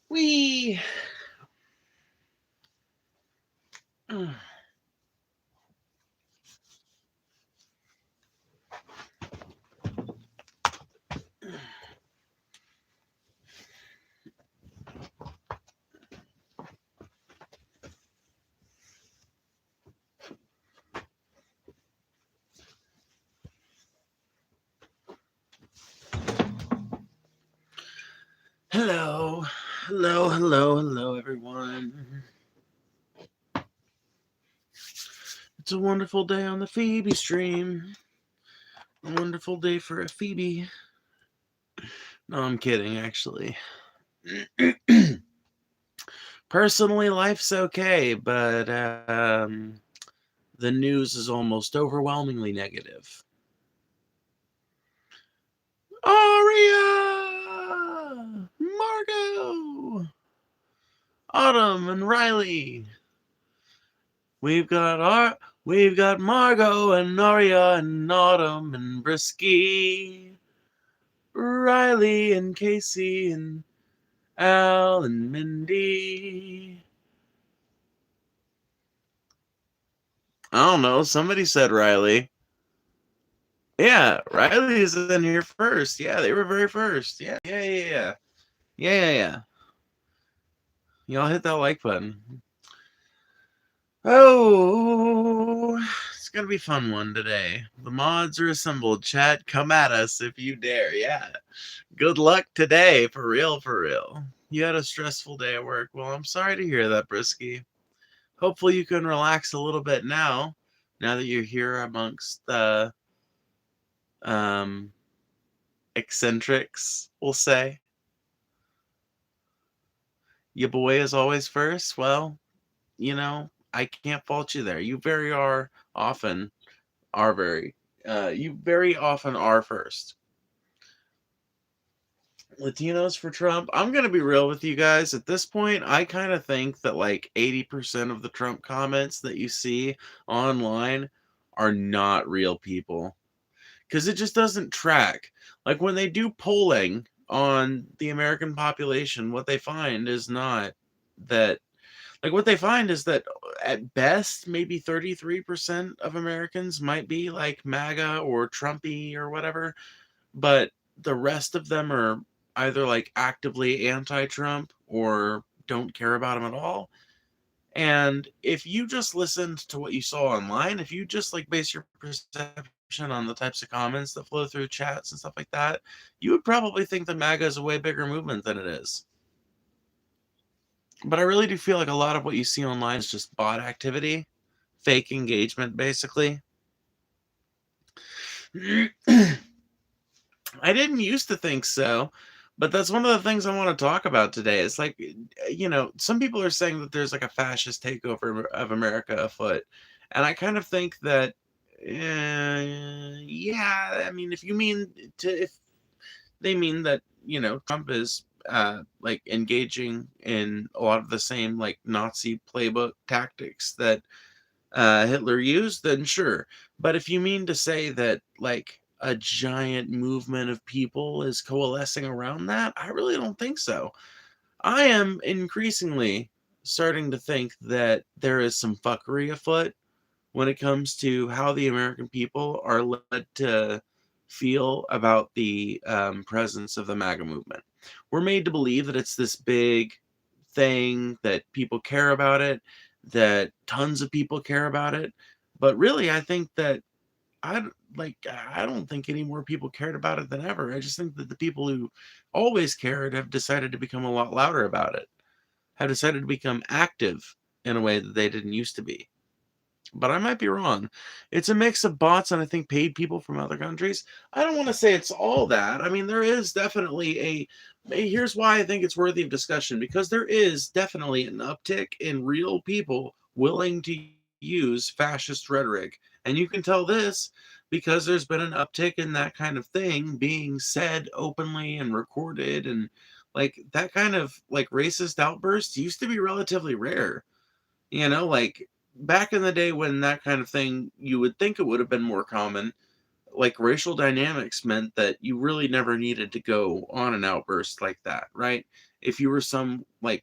We hello, everyone. It's a wonderful day on the Phoebe stream. A wonderful day for a Phoebe. No, I'm kidding, actually. Personally, life's okay, but the news is almost overwhelmingly negative. Aria! Margot! Autumn and Riley. We've got Margot and Aria and Autumn and Brisky. Riley and Casey and Al and Mindy. I don't know. Somebody said Riley. Yeah, Riley's in here first. Yeah, they were very first. Yeah. Y'all hit that like button. Oh, it's going to be a fun one today. The mods are assembled. Chat, come at us if you dare. Yeah. Good luck today. For real, for real. You had a stressful day at work. Well, I'm sorry to hear that, Brisky. Hopefully you can relax a little bit now that you're here amongst the eccentrics, we'll say. Your boy is always first. Well, I can't fault you there. You very often are first. Latinos for Trump. I'm going to be real with you guys. At this point, I kind of think that like 80% of the Trump comments that you see online are not real people. Because it just doesn't track. Like when they do polling on the American population, what they find is not that. Like what they find is that at best, maybe 33% of Americans might be like MAGA or Trumpy or whatever. But the rest of them are either like actively anti-Trump or don't care about him at all. And if you just listened to what you saw online, if you just like base your perception on the types of comments that flow through chats and stuff like that, you would probably think that MAGA is a way bigger movement than it is. But I really do feel like a lot of what you see online is just bot activity, fake engagement, basically. I didn't used to think so, but that's one of the things I want to talk about today. It's like, some people are saying that there's like a fascist takeover of America afoot. And I kind of think that, yeah, I mean, if they mean that, Trump is like engaging in a lot of the same like Nazi playbook tactics that Hitler used, then sure. But if you mean to say that like a giant movement of people is coalescing around that, I really don't think so. I am increasingly starting to think that there is some fuckery afoot when it comes to how the American people are led to feel about the presence of the MAGA movement. We're made to believe that it's this big thing, that people care about it, that tons of people care about it. But really, I think that I don't think any more people cared about it than ever. I just think that the people who always cared have decided to become a lot louder about it, have decided to become active in a way that they didn't used to be. But I might be wrong. It's a mix of bots and I think paid people from other countries. I don't want to say it's all that. I mean, there is definitely here's why I think it's worthy of discussion, because there is definitely an uptick in real people willing to use fascist rhetoric. And you can tell this because there's been an uptick in that kind of thing being said openly and recorded, and like that kind of like racist outburst used to be relatively rare. Like back in the day when that kind of thing, you would think it would have been more common. like racial dynamics meant that you really never needed to go on an outburst like that, right? If you were some like,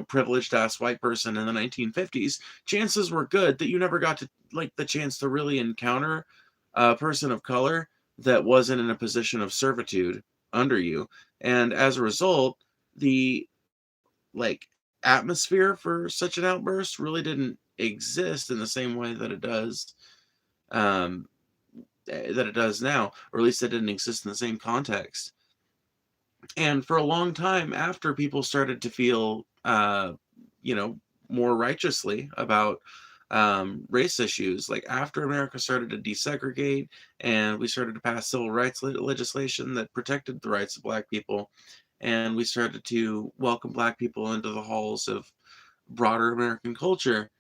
privileged ass white person in the 1950s, chances were good that you never got to like the chance to really encounter a person of color that wasn't in a position of servitude under you. And as a result, the like atmosphere for such an outburst really didn't exist in the same way um that it does now, or at least it didn't exist in the same context. And for a long time after people started to feel you know more righteously about race issues, like after America started to desegregate and we started to pass civil rights legislation that protected the rights of black people, and we started to welcome black people into the halls of broader American culture.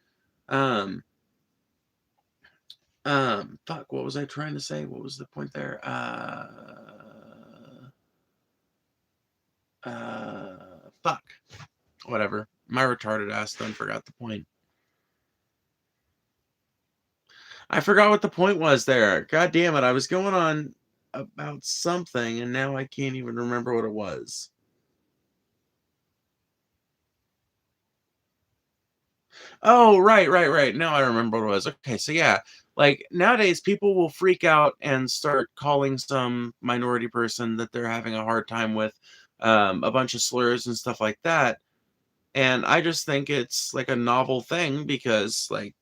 Um, fuck, what was I trying to say? What was the point there? Fuck, whatever. My retarded ass done forgot the point. I forgot what the point was there. God damn it. I was going on about something and now I can't even remember what it was. Oh, right. Now I remember what it was. Okay, so yeah, like nowadays people will freak out and start calling some minority person that they're having a hard time with a bunch of slurs and stuff like that. And I just think it's like a novel thing because like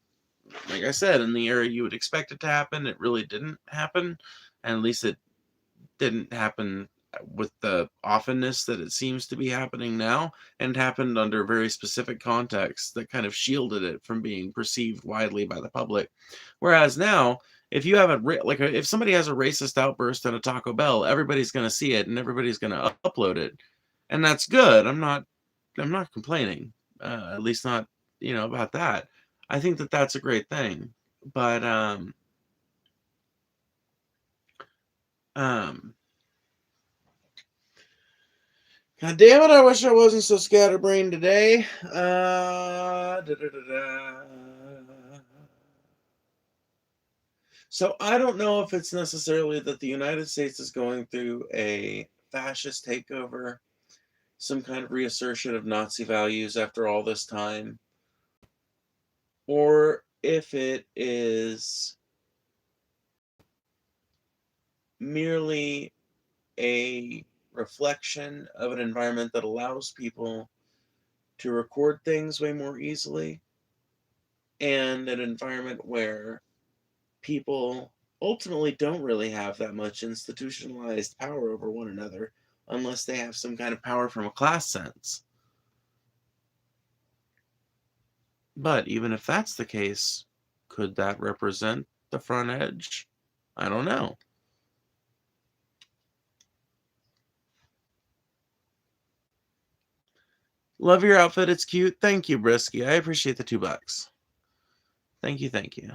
I said, in the era you would expect it to happen, it really didn't happen. And at least it didn't happen with the offenness that it seems to be happening now, and happened under very specific contexts that kind of shielded it from being perceived widely by the public. Whereas now, if you have if somebody has a racist outburst at a Taco Bell, everybody's going to see it and everybody's going to upload it, and that's good. I'm not complaining, at least not about that. I think that that's a great thing, but um God damn it, I wish I wasn't so scatterbrained today. So I don't know if it's necessarily that the United States is going through a fascist takeover, some kind of reassertion of Nazi values after all this time, or if it is merely a reflection of an environment that allows people to record things way more easily, and an environment where people ultimately don't really have that much institutionalized power over one another unless they have some kind of power from a class sense. But even if that's the case, could that represent the front edge? I don't know. Love your outfit. It's cute. Thank you, Brisky. I appreciate the $2. Thank you. Thank you.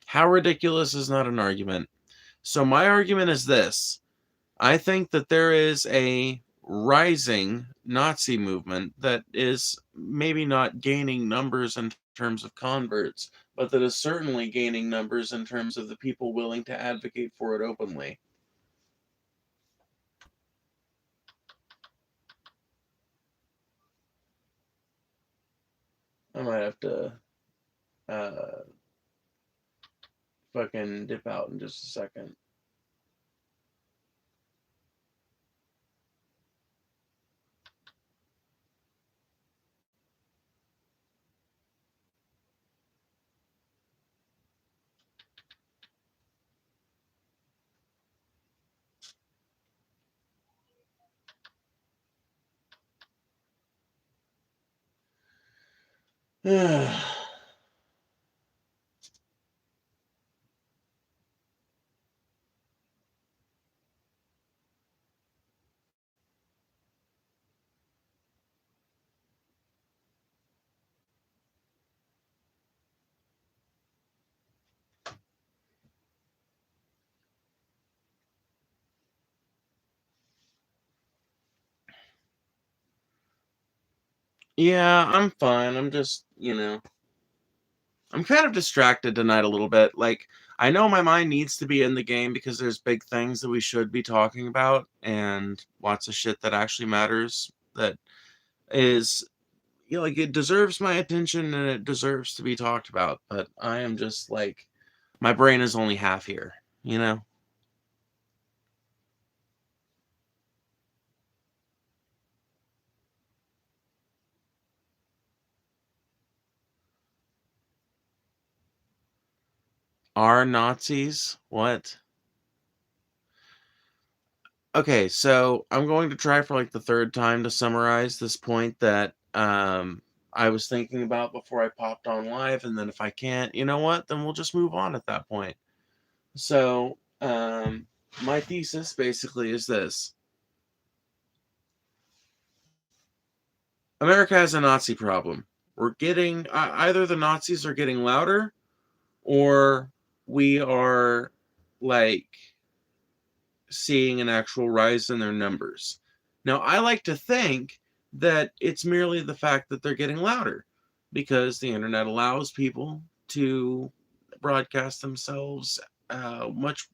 How ridiculous is not an argument? So my argument is this. I think that there is a rising Nazi movement that is maybe not gaining numbers in terms of converts, but that is certainly gaining numbers in terms of the people willing to advocate for it openly. I might have to uh, fucking dip out in just a second. Yeah, I'm fine. I'm just. I'm kind of distracted tonight a little bit. Like, I know my mind needs to be in the game because there's big things that we should be talking about and lots of shit that actually matters that is, like, it deserves my attention and it deserves to be talked about. But I am just like, my brain is only half here, you know? Are Nazis? What? Okay, so I'm going to try for like the third time to summarize this point that I was thinking about before I popped on live, and then if I can't, you know what? Then we'll just move on at that point. So, my thesis basically is this: America has a Nazi problem. We're getting either the Nazis are getting louder, or we are like seeing an actual rise in their numbers. Now, I like to think that it's merely the fact that they're getting louder because the internet allows people to broadcast themselves much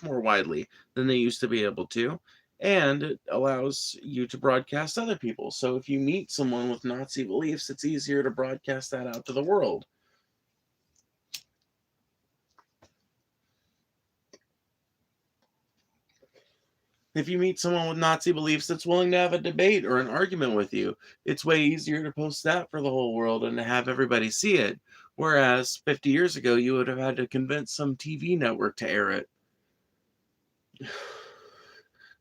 more widely than they used to be able to. And it allows you to broadcast other people. So if you meet someone with Nazi beliefs, it's easier to broadcast that out to the world. If you meet someone with Nazi beliefs that's willing to have a debate or an argument with you, it's way easier to post that for the whole world and to have everybody see it. Whereas 50 years ago, you would have had to convince some TV network to air it.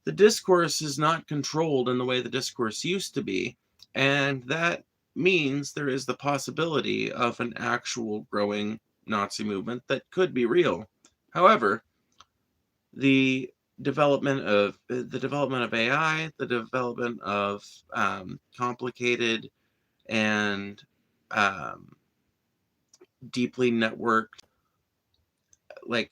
The discourse is not controlled in the way the discourse used to be, and that means there is the possibility of an actual growing Nazi movement that could be real. However, the development of AI, the development of complicated and um, deeply networked, like,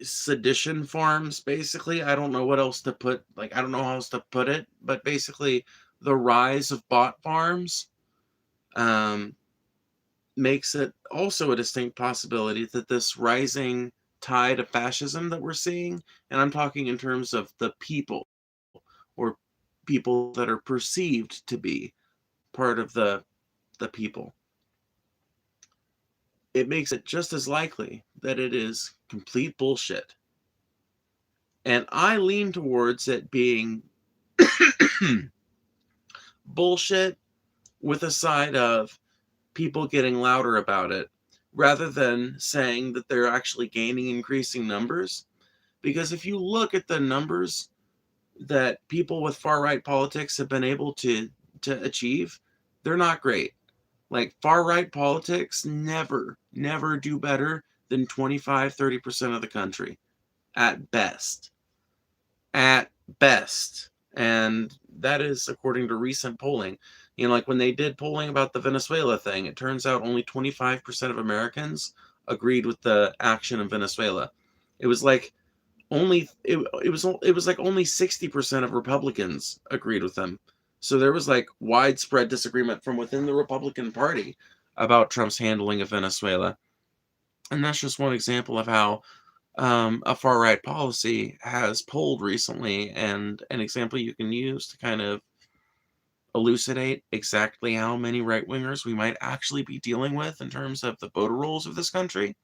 sedition farms. Basically, I don't know what else to put. Like, I don't know how else to put it, but basically, the rise of bot farms um, makes it also a distinct possibility that this rising tide of fascism that we're seeing, and I'm talking in terms of the people or people that are perceived to be part of the people, it makes it just as likely that it is complete bullshit. And I lean towards it being bullshit with a side of people getting louder about it rather than saying that they're actually gaining increasing numbers. Because if you look at the numbers that people with far right politics have been able to achieve, they're not great. Like, far right politics never do better than 25-30% of the country at best. At best. And that is according to recent polling. You know, like when they did polling about the Venezuela thing, it turns out only 25% of Americans agreed with the action in Venezuela. It was like it was like only 60% of Republicans agreed with them. So there was like widespread disagreement from within the Republican Party about Trump's handling of Venezuela. And that's just one example of how a far right policy has polled recently, and an example you can use to kind of elucidate exactly how many right wingers we might actually be dealing with in terms of the voter rolls of this country.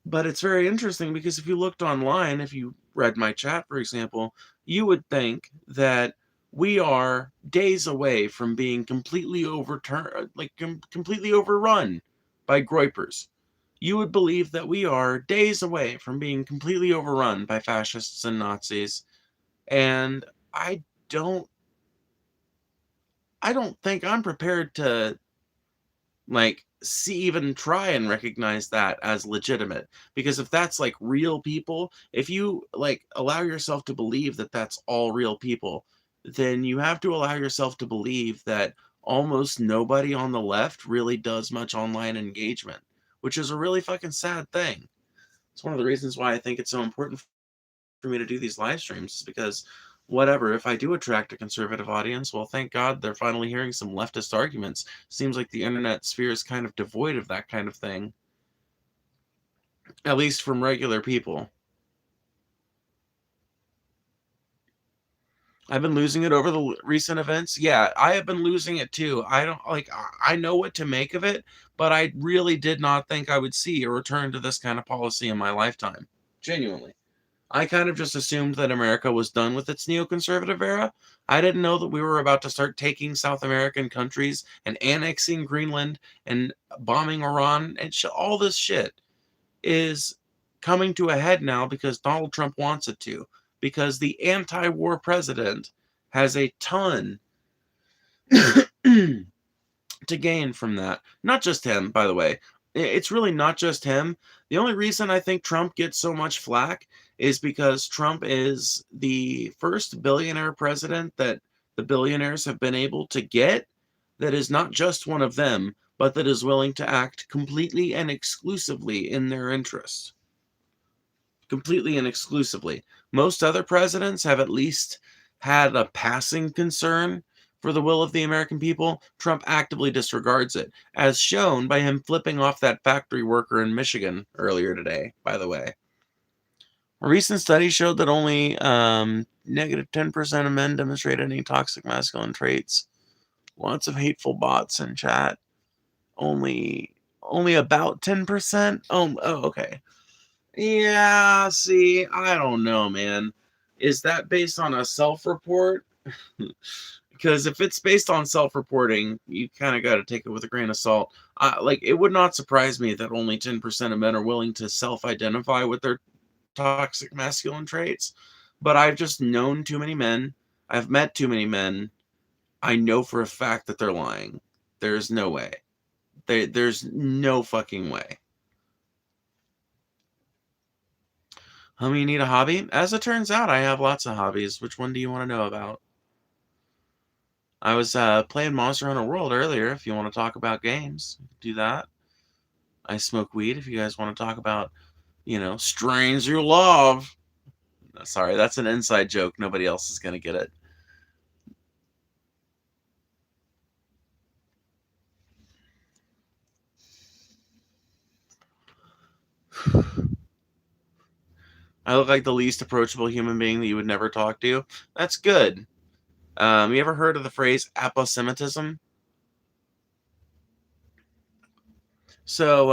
But it's very interesting because if you looked online, if you read my chat, for example, you would think that we are days away from being completely overturned, like completely overrun by groypers. You would believe that we are days away from being completely overrun by fascists and Nazis. And I don't I don't think I'm prepared to like see even try and recognize that as legitimate, because if that's like real people, if you like allow yourself to believe that that's all real people, then you have to allow yourself to believe that almost nobody on the left really does much online engagement, which is a really fucking sad thing. It's one of the reasons why I think it's so important for me to do these live streams, is because whatever. If I do attract a conservative audience, well, thank God they're finally hearing some leftist arguments. Seems like the internet sphere is kind of devoid of that kind of thing, at least from regular people. I've been losing it over the recent events. Yeah, I have been losing it too. I don't like, I know what to make of it, but I really did not think I would see a return to this kind of policy in my lifetime. Genuinely. I kind of just assumed that America was done with its neoconservative era. I didn't know that we were about to start taking South American countries and annexing Greenland and bombing Iran and all this shit is coming to a head now because Donald Trump wants it to. Because the anti-war president has a ton to gain from that. Not just him, by the way. It's really not just him. The only reason I think Trump gets so much flack is because Trump is the first billionaire president that the billionaires have been able to get that is not just one of them, but that is willing to act completely and exclusively in their interest. Completely and exclusively. Most other presidents have at least had a passing concern for the will of the American people. Trump actively disregards it, as shown by him flipping off that factory worker in Michigan earlier today, by the way. A recent study showed that only negative 10% of men demonstrate any toxic masculine traits. Lots of hateful bots in chat. Only about 10%? Oh, okay. Yeah, see, I don't know, man. Is that based on a self-report? Because if it's based on self-reporting, you kind of got to take it with a grain of salt. Like, it would not surprise me that only 10% of men are willing to self-identify with their toxic masculine traits. But I've just known too many men. I've met too many men. I know for a fact that they're lying. There's no way. There's no fucking way. Homie, you need a hobby? As it turns out, I have lots of hobbies. Which one do you want to know about? I was playing Monster Hunter World earlier. If you want to talk about games, do that. I smoke weed. If you guys want to talk about, strains you love. Sorry, that's an inside joke. Nobody else is going to get it. I look like the least approachable human being that you would never talk to. That's good. You ever heard of the phrase aposematism? So,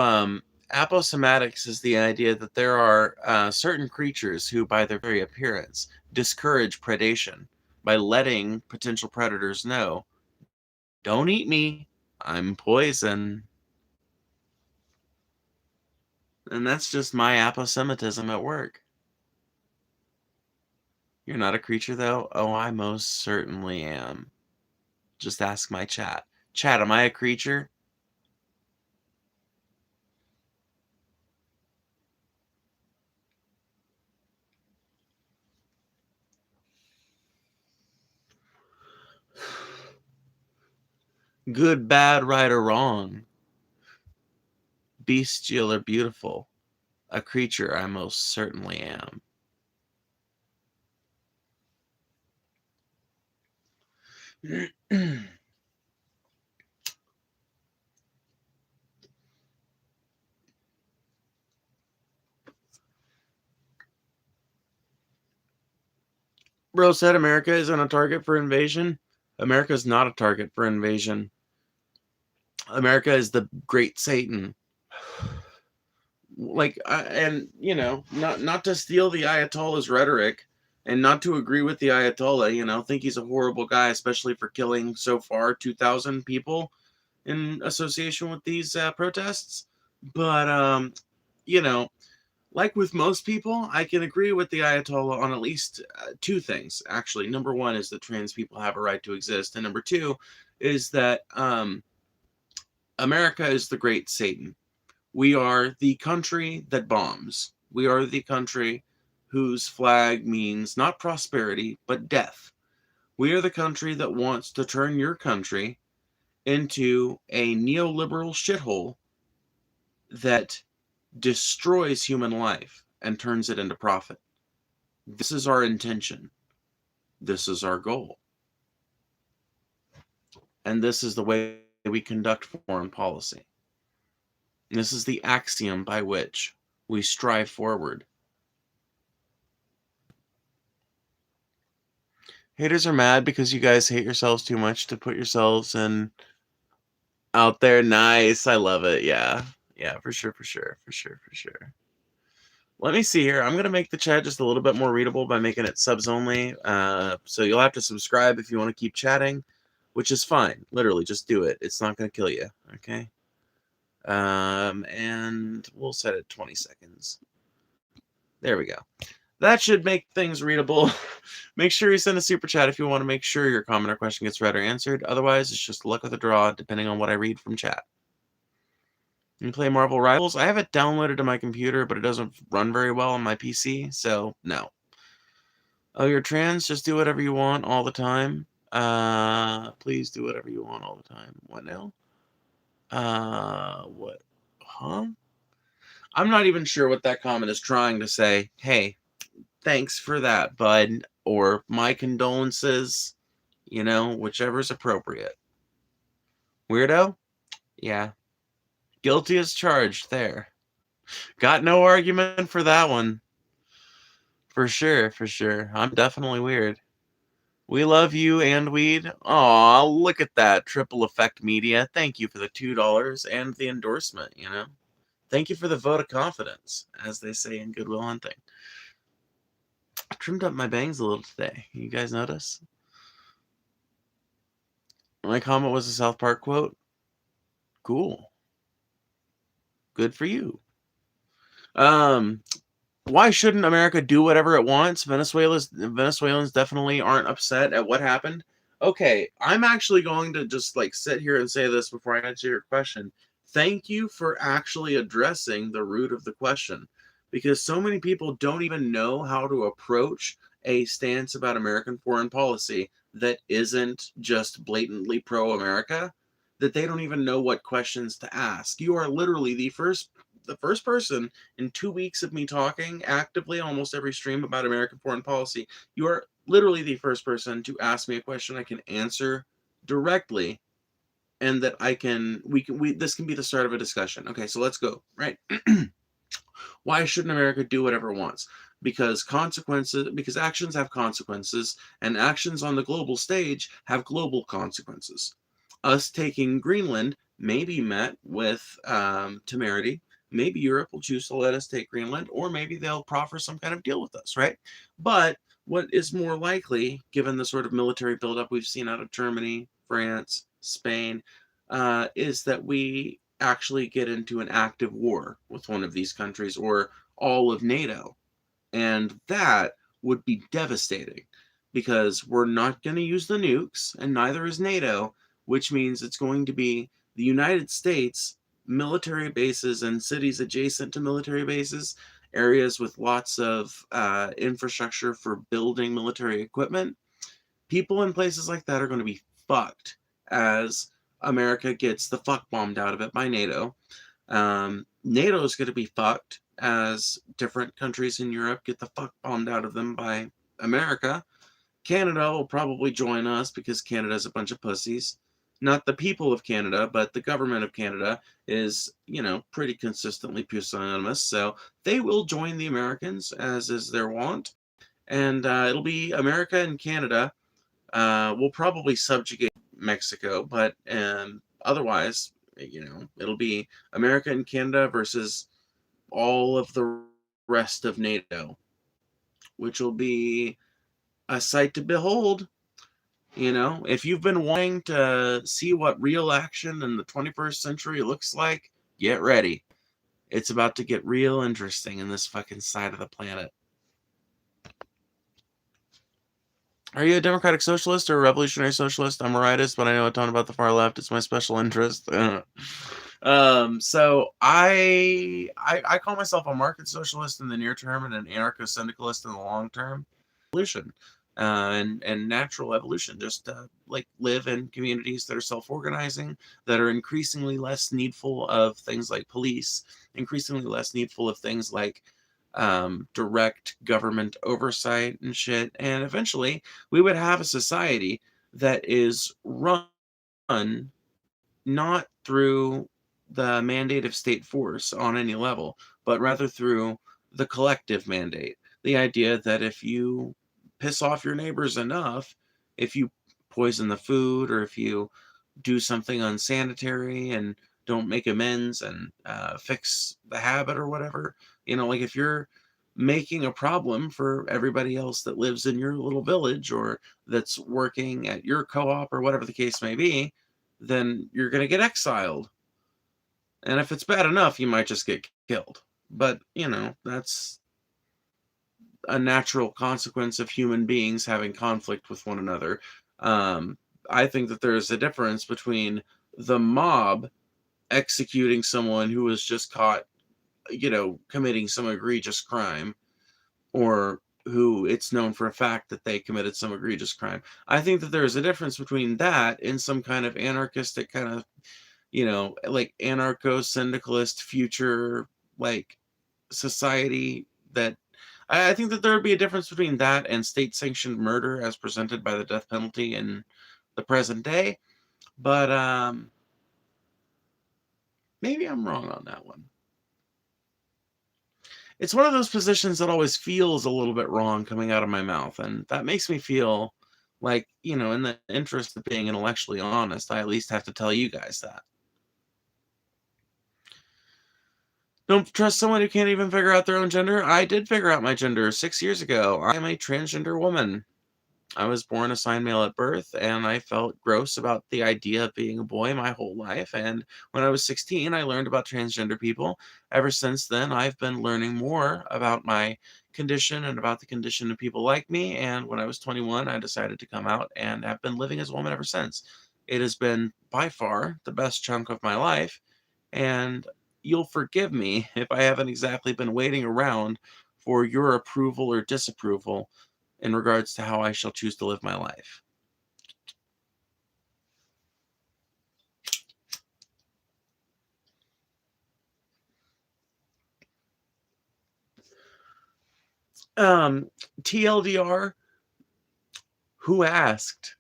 aposematics is the idea that there are certain creatures who, by their very appearance, discourage predation by letting potential predators know, don't eat me, I'm poison. And that's just my aposematism at work. You're not a creature, though? Oh, I most certainly am. Just ask my chat. Chat, am I a creature? Good, bad, right, or wrong. Bestial or beautiful. A creature I most certainly am. Bro said America isn't a target for invasion. America is not a target for invasion. America is the great Satan. Like, and not to steal the Ayatollah's rhetoric, and not to agree with the Ayatollah. Think he's a horrible guy, especially for killing so far 2,000 people in association with these protests. But like with most people, I can agree with the Ayatollah on at least two things, actually. Number one is that trans people have a right to exist. And number two is that America is the great Satan. We are the country that bombs. We are the country whose flag means not prosperity, but death. We are the country that wants to turn your country into a neoliberal shithole that destroys human life and turns it into profit. This is our intention. This is our goal. And this is the way we conduct foreign policy. This is the axiom by which we strive forward. Haters are mad because you guys hate yourselves too much to put yourselves in out there. Nice. I love it. Yeah. Yeah, for sure, for sure, for sure, for sure. Let me see here. I'm going to make the chat just a little bit more readable by making it subs only. So you'll have to subscribe if you want to keep chatting, which is fine. Literally, just do it. It's not going to kill you. Okay. And we'll set it 20 seconds. There we go. That should make things readable. Make sure you send a super chat if you want to make sure your comment or question gets read or answered. Otherwise, it's just luck of the draw, depending on what I read from chat. You play Marvel Rivals? I have it downloaded to my computer, but it doesn't run very well on my PC, so no. Oh, you're trans? Just do whatever you want all the time. Please do whatever you want all the time. What now? What? Huh? I'm not even sure what that comment is trying to say. Hey, thanks for that, bud. Or my condolences. You know, whichever's appropriate. Weirdo? Yeah. Guilty as charged there. Got no argument for that one. For sure, for sure. I'm definitely weird. We love you and weed. Aw, look at that. Triple Effect Media. Thank you for the $2 and the endorsement, you know. Thank you for the vote of confidence, as they say in Good Will Hunting. I trimmed up my bangs a little today. You guys notice? My comment was a South Park quote. Cool. Good for you. Why shouldn't America do whatever it wants? Venezuelans definitely aren't upset at what happened. Okay, I'm actually going to just like sit here and say this before I answer your question. Thank you for actually addressing the root of the question, because so many people don't even know how to approach a stance about American foreign policy that isn't just blatantly pro-America, that they don't even know what questions to ask. You are literally the first person in 2 weeks of me talking actively almost every stream about American foreign policy. You are literally the first person to ask me a question I can answer directly, and that this can be the start of a discussion. Okay, so let's go, right? Why shouldn't America do whatever it wants? Because actions have consequences, and actions on the global stage have global consequences. Us taking Greenland may be met with temerity. Maybe Europe will choose to let us take Greenland, or maybe they'll proffer some kind of deal with us, right? But what is more likely, given the sort of military buildup we've seen out of Germany, France, Spain, is that we actually get into an active war with one of these countries or all of NATO. And that would be devastating, because we're not going to use the nukes, and neither is NATO, which means it's going to be the United States, military bases and cities adjacent to military bases, areas with lots of infrastructure for building military equipment. People in places like that are going to be fucked as America gets the fuck bombed out of it by NATO. NATO is going to be fucked as different countries in Europe get the fuck bombed out of them by America. Canada will probably join us because Canada's a bunch of pussies. Not the people of Canada, but the government of Canada is, you know, pretty consistently pusillanimous. So they will join the Americans, as is their wont. And it'll be America and Canada. Will probably subjugate Mexico, but otherwise, you know, it'll be America and Canada versus all of the rest of NATO, which will be a sight to behold. You know, if you've been wanting to see what real action in the 21st century looks like, get ready. It's about to get real interesting in this fucking side of the planet. Are you a democratic socialist or a revolutionary socialist? I'm a rightist, but I know a ton about the far left. It's my special interest. So I call myself a market socialist in the near term and an anarcho-syndicalist in the long term. Evolution and natural evolution. Just like live in communities that are self-organizing, that are increasingly less needful of things like police, increasingly less needful of things like direct government oversight and shit. And eventually, we would have a society that is run not through the mandate of state force on any level, but rather through the collective mandate. The idea that if you piss off your neighbors enough, if you poison the food or if you do something unsanitary and don't make amends and fix the habit or whatever, like if you're making a problem for everybody else that lives in your little village or that's working at your co-op or whatever the case may be, then you're going to get exiled. And if it's bad enough, you might just get killed. But, that's a natural consequence of human beings having conflict with one another. I think that there's a difference between the mob executing someone who was just caught, committing some egregious crime, or who it's known for a fact that they committed some egregious crime. I think that there's a difference between that and some kind of anarchistic kind of, like anarcho-syndicalist future, like society that I think that there would be a difference between that and state-sanctioned murder as presented by the death penalty in the present day. But maybe I'm wrong on that one. It's one of those positions that always feels a little bit wrong coming out of my mouth, and that makes me feel like, in the interest of being intellectually honest, I at least have to tell you guys that. Don't trust someone who can't even figure out their own gender? I did figure out my gender 6 years ago. I am a transgender woman. I was born assigned male at birth, and I felt gross about the idea of being a boy my whole life. And when I was 16, I learned about transgender people. Ever since then, I've been learning more about my condition and about the condition of people like me. And when I was 21, I decided to come out and have been living as a woman ever since. It has been by far the best chunk of my life. And you'll forgive me if I haven't exactly been waiting around for your approval or disapproval in regards to how I shall choose to live my life. TLDR, who asked?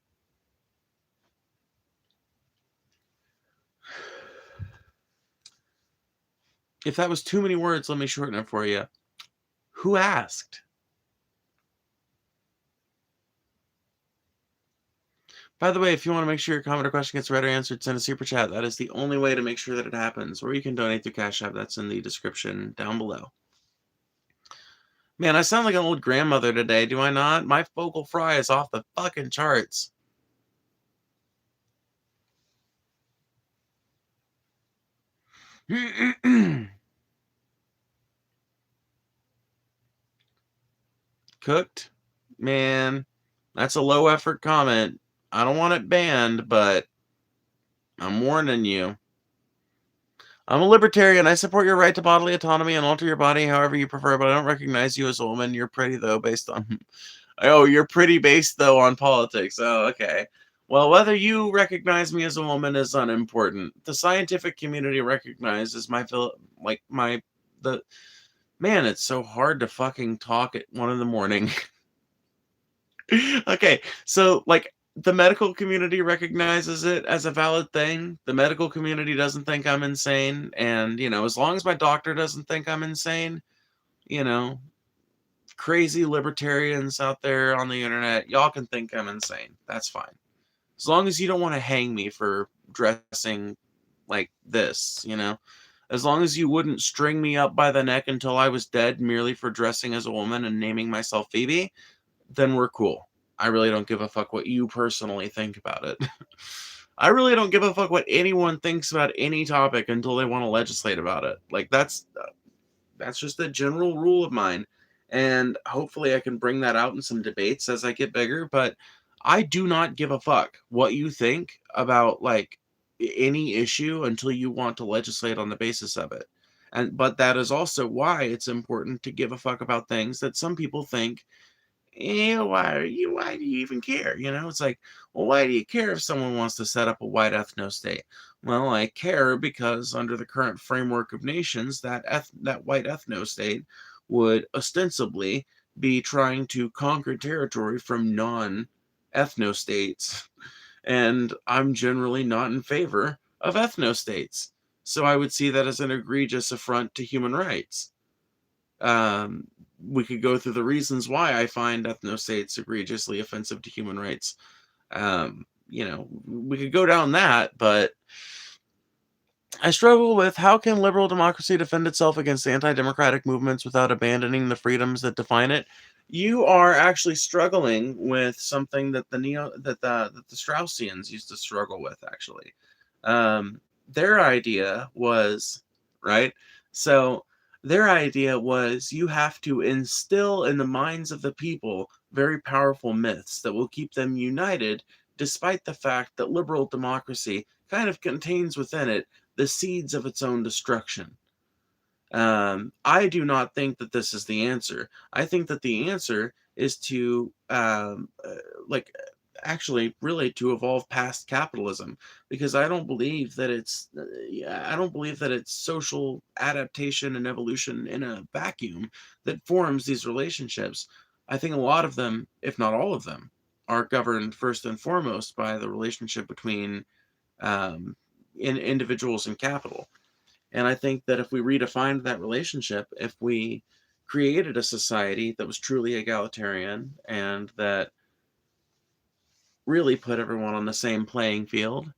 If that was too many words, let me shorten it for you. Who asked? By the way, if you want to make sure your comment or question gets read or answered, send a super chat. That is the only way to make sure that it happens. Or you can donate through CashApp. That's in the description down below. Man, I sound like an old grandmother today, do I not? My vocal fry is off the fucking charts. Cooked? Man, that's a low effort comment. I don't want it banned, but I'm warning you. I'm a libertarian. I support your right to bodily autonomy and alter your body however you prefer, but I don't recognize you as a woman. You're pretty, though, based on... Oh, you're pretty based, though, on politics. Oh, okay. Well, whether you recognize me as a woman is unimportant. The scientific community recognizes Man, it's so hard to fucking talk at 1 in the morning. Okay, so, the medical community recognizes it as a valid thing. The medical community doesn't think I'm insane. And, as long as my doctor doesn't think I'm insane, crazy libertarians out there on the internet, y'all can think I'm insane. That's fine. As long as you don't want to hang me for dressing like this, As long as you wouldn't string me up by the neck until I was dead merely for dressing as a woman and naming myself Phoebe, then we're cool. I really don't give a fuck what you personally think about it. I really don't give a fuck what anyone thinks about any topic until they want to legislate about it. That's just a general rule of mine. And hopefully I can bring that out in some debates as I get bigger. But I do not give a fuck what you think about any issue until you want to legislate on the basis of it. But that is also why it's important to give a fuck about things that some people think, why do you even care? It's like, well, why do you care if someone wants to set up a white ethno state? Well, I care because under the current framework of nations, that white ethno state would ostensibly be trying to conquer territory from non-ethno-states, and I'm generally not in favor of ethno-states. So I would see that as an egregious affront to human rights. We could go through the reasons why I find ethno-states egregiously offensive to human rights. We could go down that, but I struggle with how can liberal democracy defend itself against anti-democratic movements without abandoning the freedoms that define it. You are actually struggling with something that the Straussians used to struggle with, actually. Their idea was, right? So their idea was you have to instill in the minds of the people very powerful myths that will keep them united, despite the fact that liberal democracy kind of contains within it the seeds of its own destruction. I do not think that this is the answer. I think that the answer is to, like, actually, really to evolve past capitalism, because I don't believe that I don't believe that it's social adaptation and evolution in a vacuum that forms these relationships. I think a lot of them, if not all of them, are governed first and foremost by the relationship between individuals and capital. And I think that if we redefined that relationship, if we created a society that was truly egalitarian and that really put everyone on the same playing field,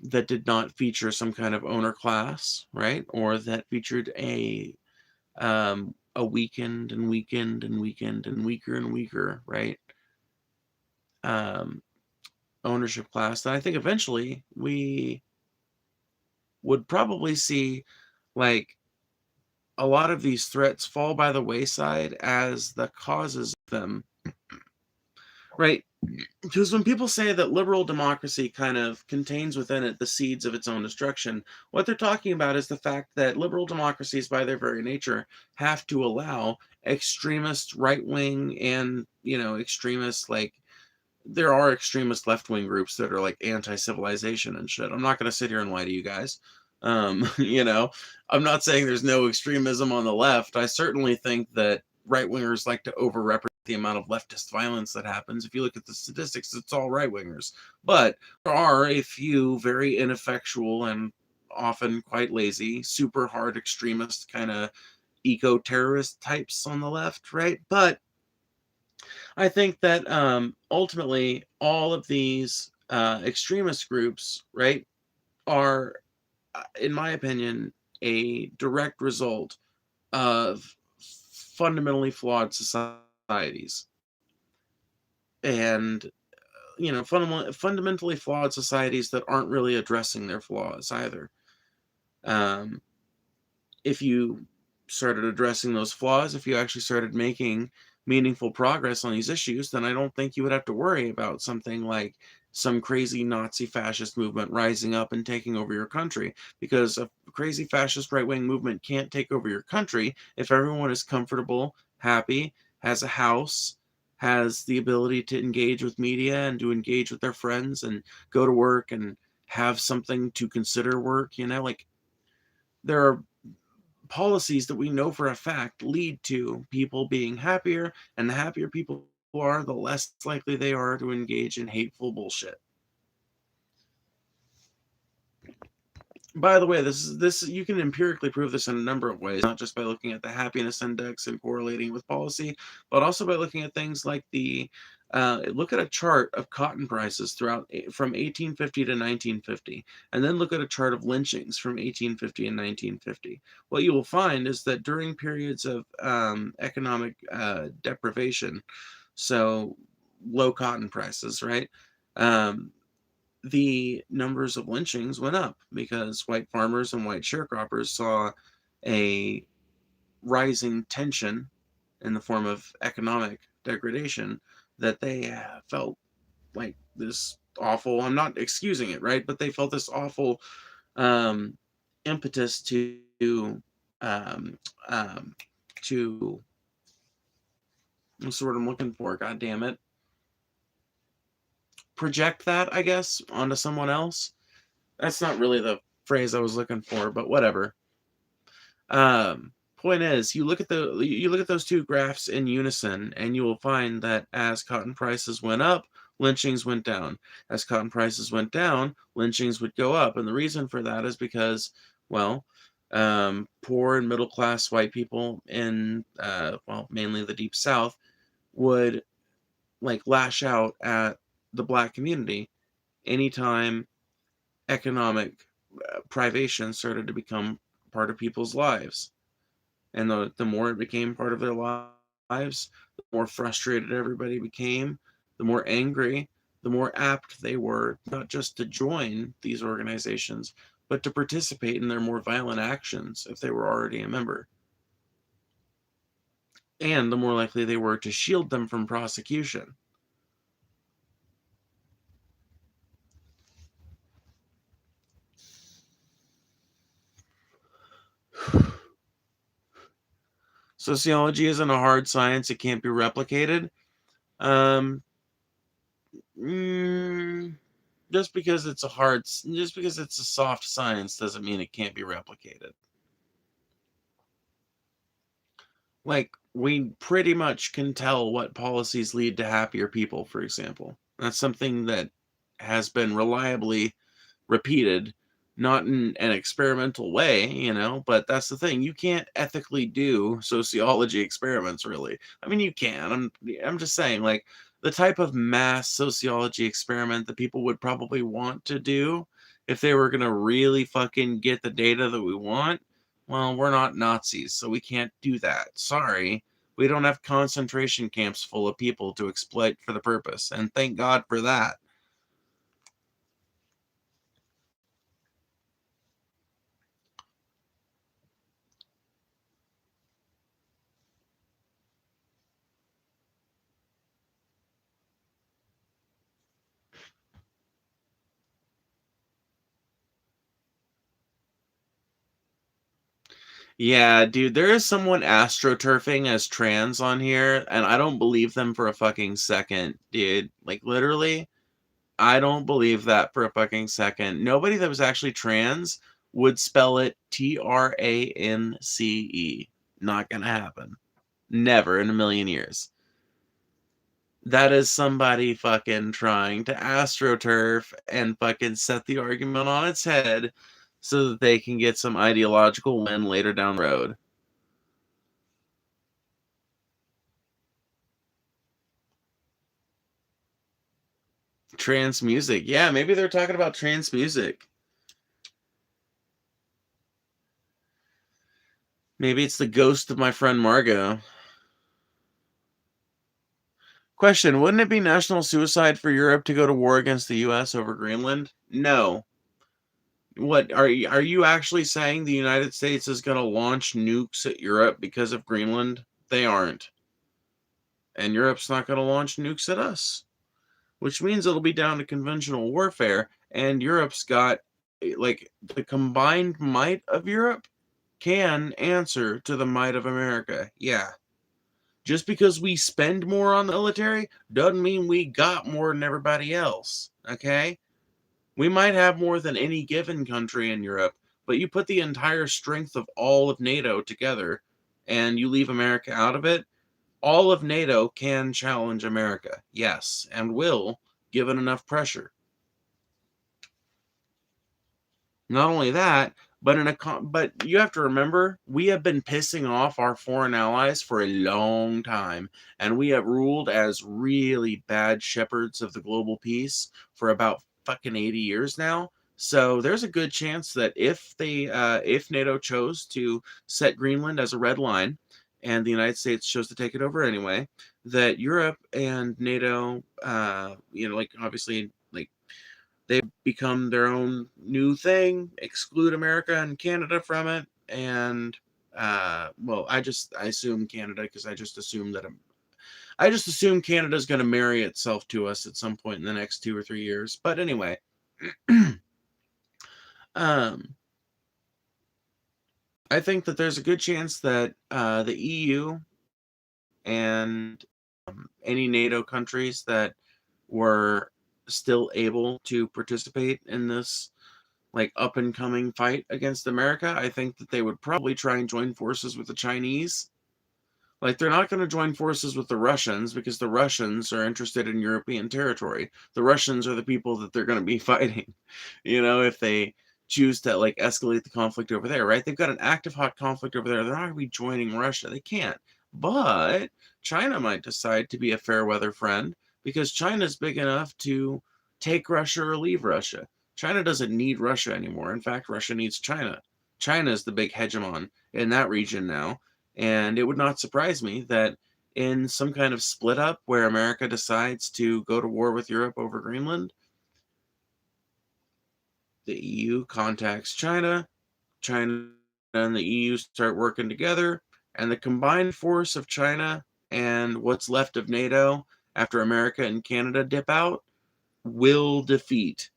that did not feature some kind of owner class, right? Or that featured a weakened and weakened and weakened and weaker, right? Um, ownership class, then I think eventually we would probably see, like, a lot of these threats fall by the wayside as the causes of them, right? Because when people say that liberal democracy kind of contains within it the seeds of its own destruction, what they're talking about is the fact that liberal democracies, by their very nature, have to allow extremist right wing and, extremist, like, there are extremist left wing groups that are like anti civilization and shit. I'm not going to sit here and lie to you guys. You know, I'm not saying there's no extremism on the left. I certainly think that right wingers like to overrepresent the amount of leftist violence that happens. If you look at the statistics, it's all right wingers. But there are a few very ineffectual and often quite lazy, super hard extremist kind of eco terrorist types on the left, right? But I think that ultimately all of these extremist groups, right, are, in my opinion, a direct result of fundamentally flawed societies. And, fundamentally flawed societies that aren't really addressing their flaws either. Um, if you started addressing those flaws, if you actually started making meaningful progress on these issues, then I don't think you would have to worry about something like some crazy Nazi fascist movement rising up and taking over your country, because a crazy fascist right-wing movement can't take over your country if everyone is comfortable, happy, has a house, has the ability to engage with media and to engage with their friends and go to work and have something to consider work. Like, there are policies that we know for a fact lead to people being happier, and the happier people are, the less likely they are to engage in hateful bullshit. By the way, this you can empirically prove this in a number of ways, not just by looking at the happiness index and correlating with policy, but also by looking at things like look at a chart of cotton prices from 1850 to 1950, and then look at a chart of lynchings from 1850 and 1950. What you will find is that during periods of economic deprivation, so low cotton prices, right? The numbers of lynchings went up because white farmers and white sharecroppers saw a rising tension in the form of economic degradation, that they felt like this awful, I'm not excusing it, right? But they felt this awful um, impetus um, um, to, what's the word I'm looking for? God damn it. Project that, I guess, onto someone else. That's not really the phrase I was looking for, but whatever. point is, you look at those two graphs in unison, and you will find that as cotton prices went up, lynchings went down. As cotton prices went down, lynchings would go up. And the reason for that is because, well, poor and middle class white people in, well, mainly the Deep South, would like lash out at the black community anytime economic privation started to become part of people's lives. And the more it became part of their lives, the more frustrated everybody became, the more angry, the more apt they were not just to join these organizations, but to participate in their more violent actions if they were already a member. And the more likely they were to shield them from prosecution. Sociology isn't a hard science. It can't be replicated. Um, just because it's a soft science doesn't mean it can't be replicated. Like, we pretty much can tell what policies lead to happier people, for example. That's something that has been reliably repeated, not in an experimental way, but that's the thing. You can't ethically do sociology experiments, really. I mean, you can. I'm just saying, like, the type of mass sociology experiment that people would probably want to do if they were going to really fucking get the data that we want, well, we're not Nazis, so we can't do that. Sorry. We don't have concentration camps full of people to exploit for the purpose, and thank God for that. Yeah, dude, there is someone astroturfing as trans on here, and I don't believe them for a fucking second, dude. Like, literally, I don't believe that for a fucking second. Nobody that was actually trans would spell it Trance. Not gonna happen. Never in a million years. That is somebody fucking trying to astroturf and fucking set the argument on its head so that they can get some ideological win later down the road. Trance music. Yeah, maybe they're talking about trance music. Maybe it's the ghost of my friend Margot. Question, wouldn't it be national suicide for Europe to go to war against the US over Greenland? No. What are you actually saying the United States is going to launch nukes at Europe because of Greenland? They aren't. And Europe's not going to launch nukes at us, which means it'll be down to conventional warfare, and Europe's got, like, the combined might of Europe can answer to the might of America. Yeah. Just because we spend more on the military doesn't mean we got more than everybody else. Okay? We might have more than any given country in Europe, but you put the entire strength of all of NATO together and you leave America out of it, all of NATO can challenge America. Yes, and will, given enough pressure. Not only that, but you have to remember, we have been pissing off our foreign allies for a long time, and we have ruled as really bad shepherds of the global peace for about fucking 80 years now. So there's a good chance that if NATO chose to set Greenland as a red line, and the United States chose to take it over anyway, that Europe and NATO, like, obviously, like, they become their own new thing, exclude America and Canada from it, and well, I assume Canada, because I just assume Canada's going to marry itself to us at some point in the next 2 or 3 years. But anyway, um, I think that there's a good chance that the EU and any NATO countries that were still able to participate in this like up and coming fight against America, I think that they would probably try and join forces with the Chinese. Like, they're not going to join forces with the Russians because the Russians are interested in European territory. The Russians are the people that they're going to be fighting, if they choose to, like, escalate the conflict over there, right? They've got an active, hot conflict over there. They're not going to be joining Russia. They can't. But China might decide to be a fair weather friend because China's big enough to take Russia or leave Russia. China doesn't need Russia anymore. In fact, Russia needs China. China is the big hegemon in that region now. And it would not surprise me that in some kind of split up where America decides to go to war with Europe over Greenland, the EU contacts China, China and the EU start working together, and the combined force of China and what's left of NATO after America and Canada dip out will defeat.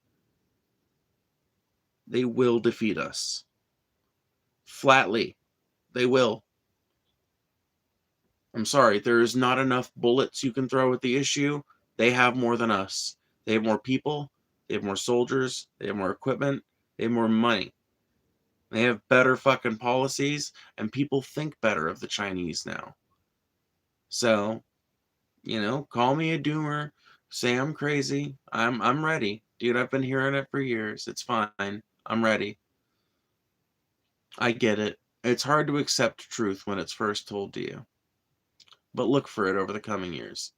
They will defeat us. Flatly. They will. I'm sorry, there's not enough bullets you can throw at the issue. They have more than us. They have more people. They have more soldiers. They have more equipment. They have more money. They have better fucking policies, and people think better of the Chinese now. So, call me a doomer. Say I'm crazy. I'm ready. Dude, I've been hearing it for years. It's fine. I'm ready. I get it. It's hard to accept truth when it's first told to you. But look for it over the coming years.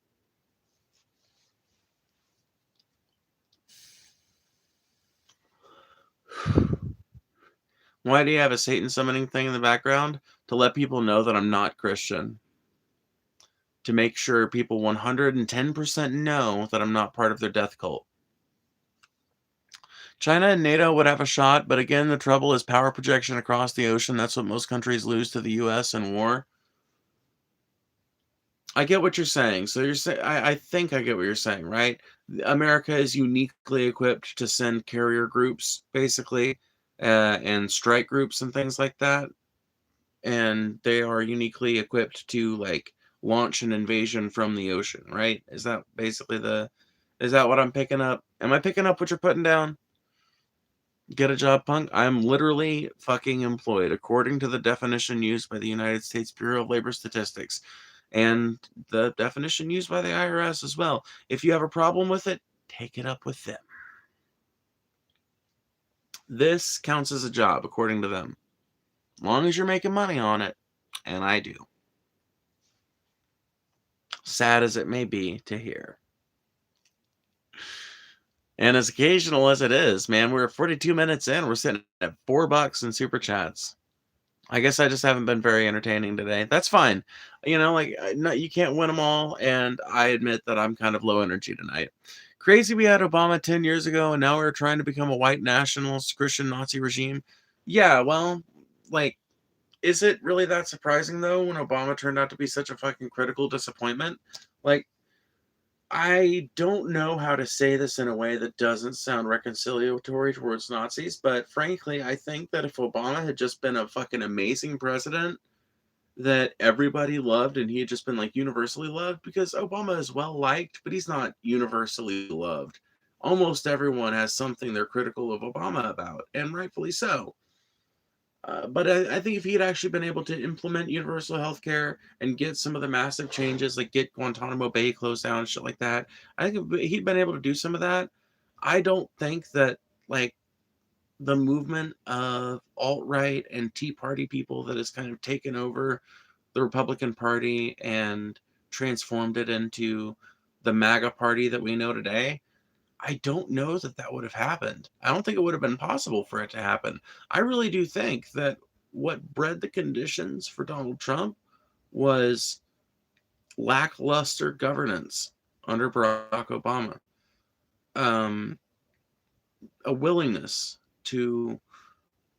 Why do you have a Satan summoning thing in the background? To let people know that I'm not Christian. To make sure people 110% know that I'm not part of their death cult. China and NATO would have a shot, but again, the trouble is power projection across the ocean. That's what most countries lose to the US in war. I get what you're saying. So you're saying, I think I get what you're saying, right? America is uniquely equipped to send carrier groups, basically, and strike groups and things like that. And they are uniquely equipped to, like, launch an invasion from the ocean, right? Is that basically is that what I'm picking up? Am I picking up what you're putting down? Get a job, punk? I'm literally fucking employed, according to the definition used by the United States Bureau of Labor Statistics. And the definition used by the IRS as well. If you have a problem with it, take it up with them. This counts as a job, according to them. As long as you're making money on it. And I do. Sad as it may be to hear. And as occasional as it is, man, we're 42 minutes in. We're sitting at $4 in super chats. I guess I just haven't been very entertaining today. That's fine. You can't win them all, and I admit that I'm kind of low energy tonight. Crazy we had Obama 10 years ago, and now we're trying to become a white nationalist Christian Nazi regime. Yeah, well, is it really that surprising, though, when Obama turned out to be such a fucking critical disappointment? I don't know how to say this in a way that doesn't sound reconciliatory towards Nazis, but frankly, I think that if Obama had just been a fucking amazing president that everybody loved and he had just been universally loved, because Obama is well liked, but he's not universally loved. Almost everyone has something they're critical of Obama about, and rightfully so. But I think if he had actually been able to implement universal health care and get some of the massive changes, like get Guantanamo Bay closed down and shit like that, I think if he'd been able to do some of that, I don't think that, the movement of alt-right and Tea Party people that has kind of taken over the Republican Party and transformed it into the MAGA party that we know today, I don't know that would have happened. I don't think it would have been possible for it to happen. I really do think that what bred the conditions for Donald Trump was lackluster governance under Barack Obama. A willingness to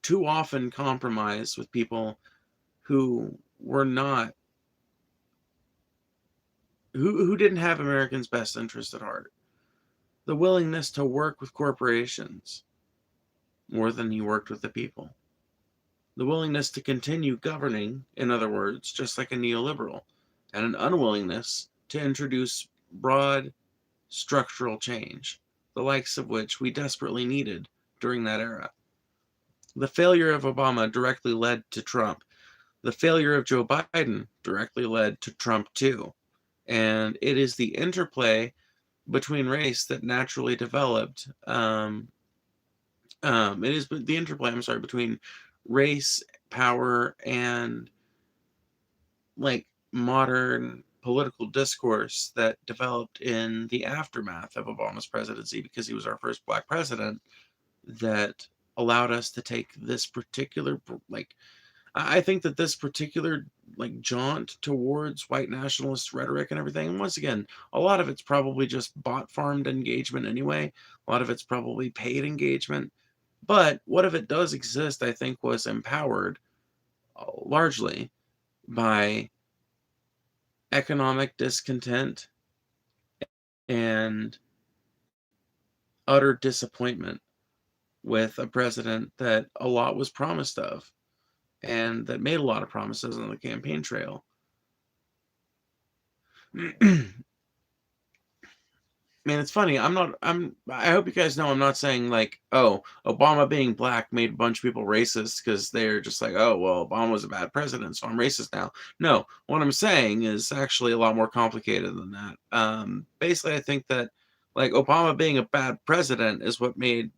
too often compromise with people who were not, who didn't have Americans' best interest at heart. The willingness to work with corporations more than he worked with the people. The willingness to continue governing, in other words, just like a neoliberal, and an unwillingness to introduce broad structural change, the likes of which we desperately needed during that era. The failure of Obama directly led to Trump. The failure of Joe Biden directly led to Trump too. And it is the interplay between race that naturally developed. It is the interplay, I'm sorry, between race, power, and like modern political discourse that developed in the aftermath of Obama's presidency, because he was our first black president, that allowed us to take this particular, like, I think that this particular like jaunt towards white nationalist rhetoric and everything, and once again, a lot of it's probably just bot farmed engagement anyway. A lot of it's probably paid engagement. But what if it does exist, I think, was empowered largely by economic discontent and utter disappointment with a president that a lot was promised of and that made a lot of promises on the campaign trail. Man, it's funny. I hope you guys know I'm not saying like, oh, Obama being black made a bunch of people racist because they're just like, oh, well, Obama was a bad president, so I'm racist now. No, what I'm saying is actually a lot more complicated than that. Basically, I think that like Obama being a bad president is what made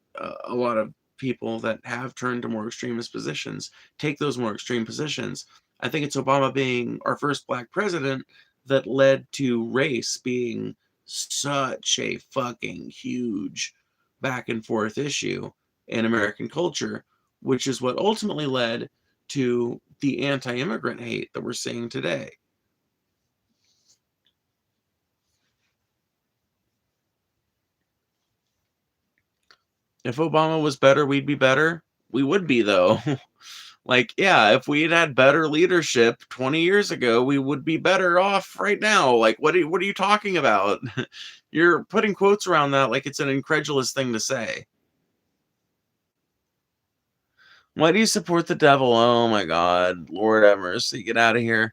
a lot of people that have turned to more extremist positions take those more extreme positions. I think it's Obama being our first black president that led to race being such a fucking huge back and forth issue in American culture, which is what ultimately led to the anti-immigrant hate that we're seeing today. If Obama was better, we'd be better. We would be, though. Like, yeah, if we had had better leadership 20 years ago, we would be better off right now. Like, what are you talking about? You're putting quotes around that like it's an incredulous thing to say. Why do you support the devil? Oh my God, Lord have mercy. Get out of here.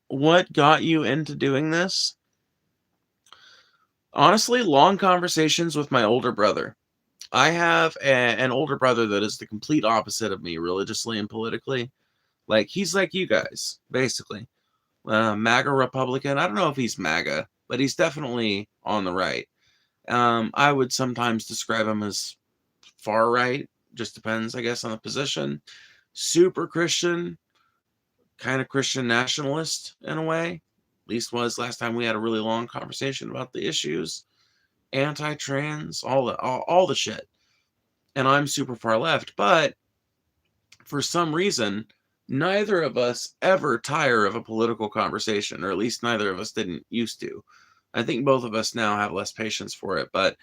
What got you into doing this? Honestly, long conversations with my older brother. I have an older brother that is the complete opposite of me, religiously and politically. Like, he's like you guys, basically. MAGA Republican. I don't know if he's MAGA, but he's definitely on the right. I would sometimes describe him as far right. Just depends, I guess, on the position. Super Christian, kind of Christian nationalist in a way. At least was last time we had a really long conversation about the issues. Anti-trans, all the shit. And I'm super far left, but for some reason, neither of us ever tire of a political conversation, or at least neither of us didn't used to. I think both of us now have less patience for it, but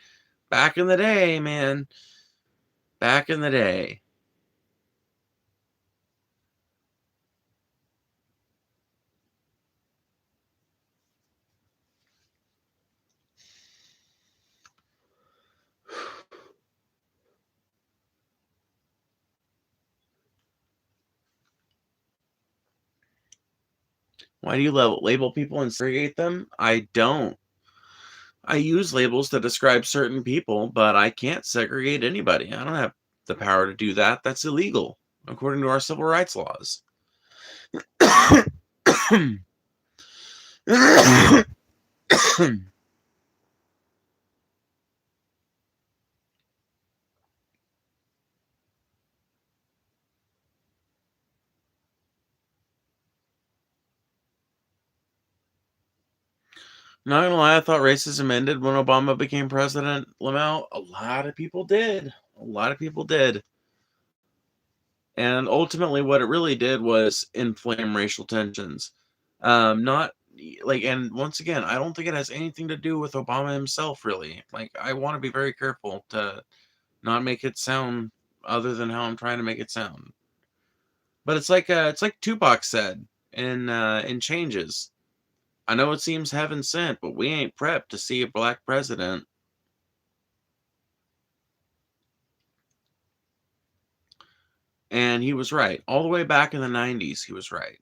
back in the day, man, back in the day. Why do you label people and segregate them? I don't. I use labels to describe certain people, but I can't segregate anybody. I don't have the power to do that. That's illegal, according to our civil rights laws. Not gonna lie, I thought racism ended when Obama became president. Lamau, a lot of people did. A lot of people did. And ultimately, what it really did was inflame racial tensions. Not like, and once again, I don't think it has anything to do with Obama himself, really. Like, I want to be very careful to not make it sound other than how I'm trying to make it sound. But it's like Tupac said in Changes. I know it seems heaven sent, but we ain't prepped to see a black president. And he was right. All the way back in the 90s, he was right.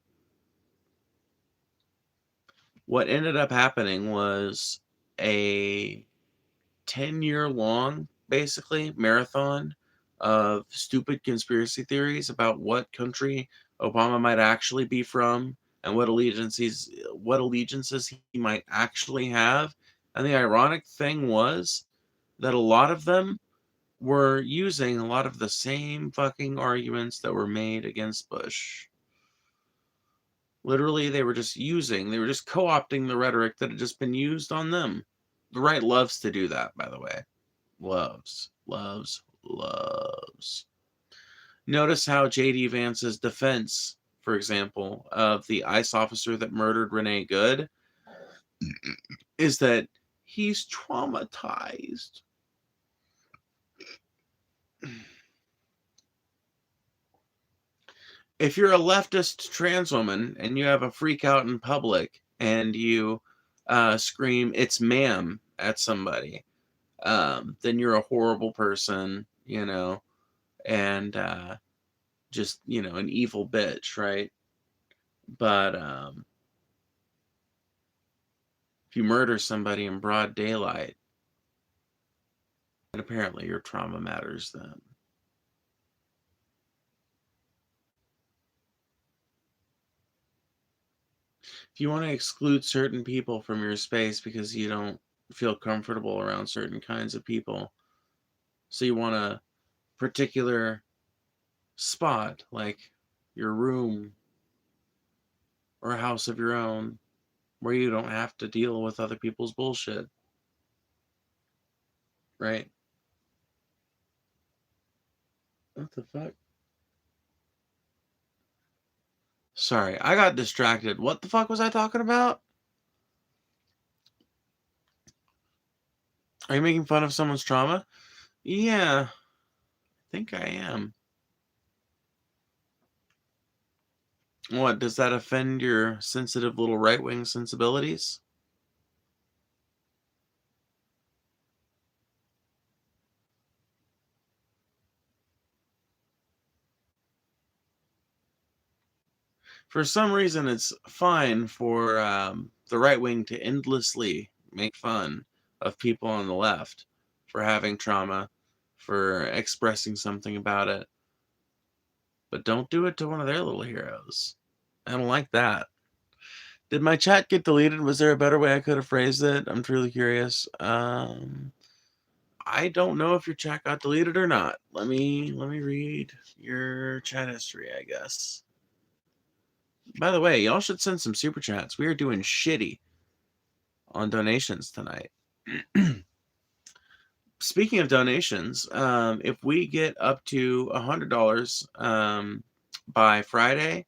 What ended up happening was a 10-year-long, basically, marathon of stupid conspiracy theories about what country Obama might actually be from and what allegiances he might actually have. And the ironic thing was that a lot of them were using a lot of the same fucking arguments that were made against Bush. Literally, they were just co-opting the rhetoric that had just been used on them. The right loves to do that, by the way. Loves. Notice how J.D. Vance's defense, for example, of the ICE officer that murdered Renee Good is that he's traumatized. If you're a leftist trans woman and you have a freak out in public and you scream, "It's ma'am," at somebody, then you're a horrible person, and just, an evil bitch, right? But if you murder somebody in broad daylight, then apparently your trauma matters then. If you want to exclude certain people from your space because you don't feel comfortable around certain kinds of people, so you want a particular spot, like your room or a house of your own, where you don't have to deal with other people's bullshit, right? What the fuck? Sorry, I got distracted. What the fuck was I talking about? Are you making fun of someone's trauma? Yeah, I think I am. What, does that offend your sensitive little right-wing sensibilities? For some reason, it's fine for the right wing to endlessly make fun of people on the left for having trauma, for expressing something about it. But don't do it to one of their little heroes. I don't like that. Did my chat get deleted? Was there a better way I could have phrased it? I'm truly curious. I don't know if your chat got deleted or not. Let me read your chat history, I guess. By the way, y'all should send some super chats. We are doing shitty on donations tonight. Speaking of donations, if we get up to $100 by Friday,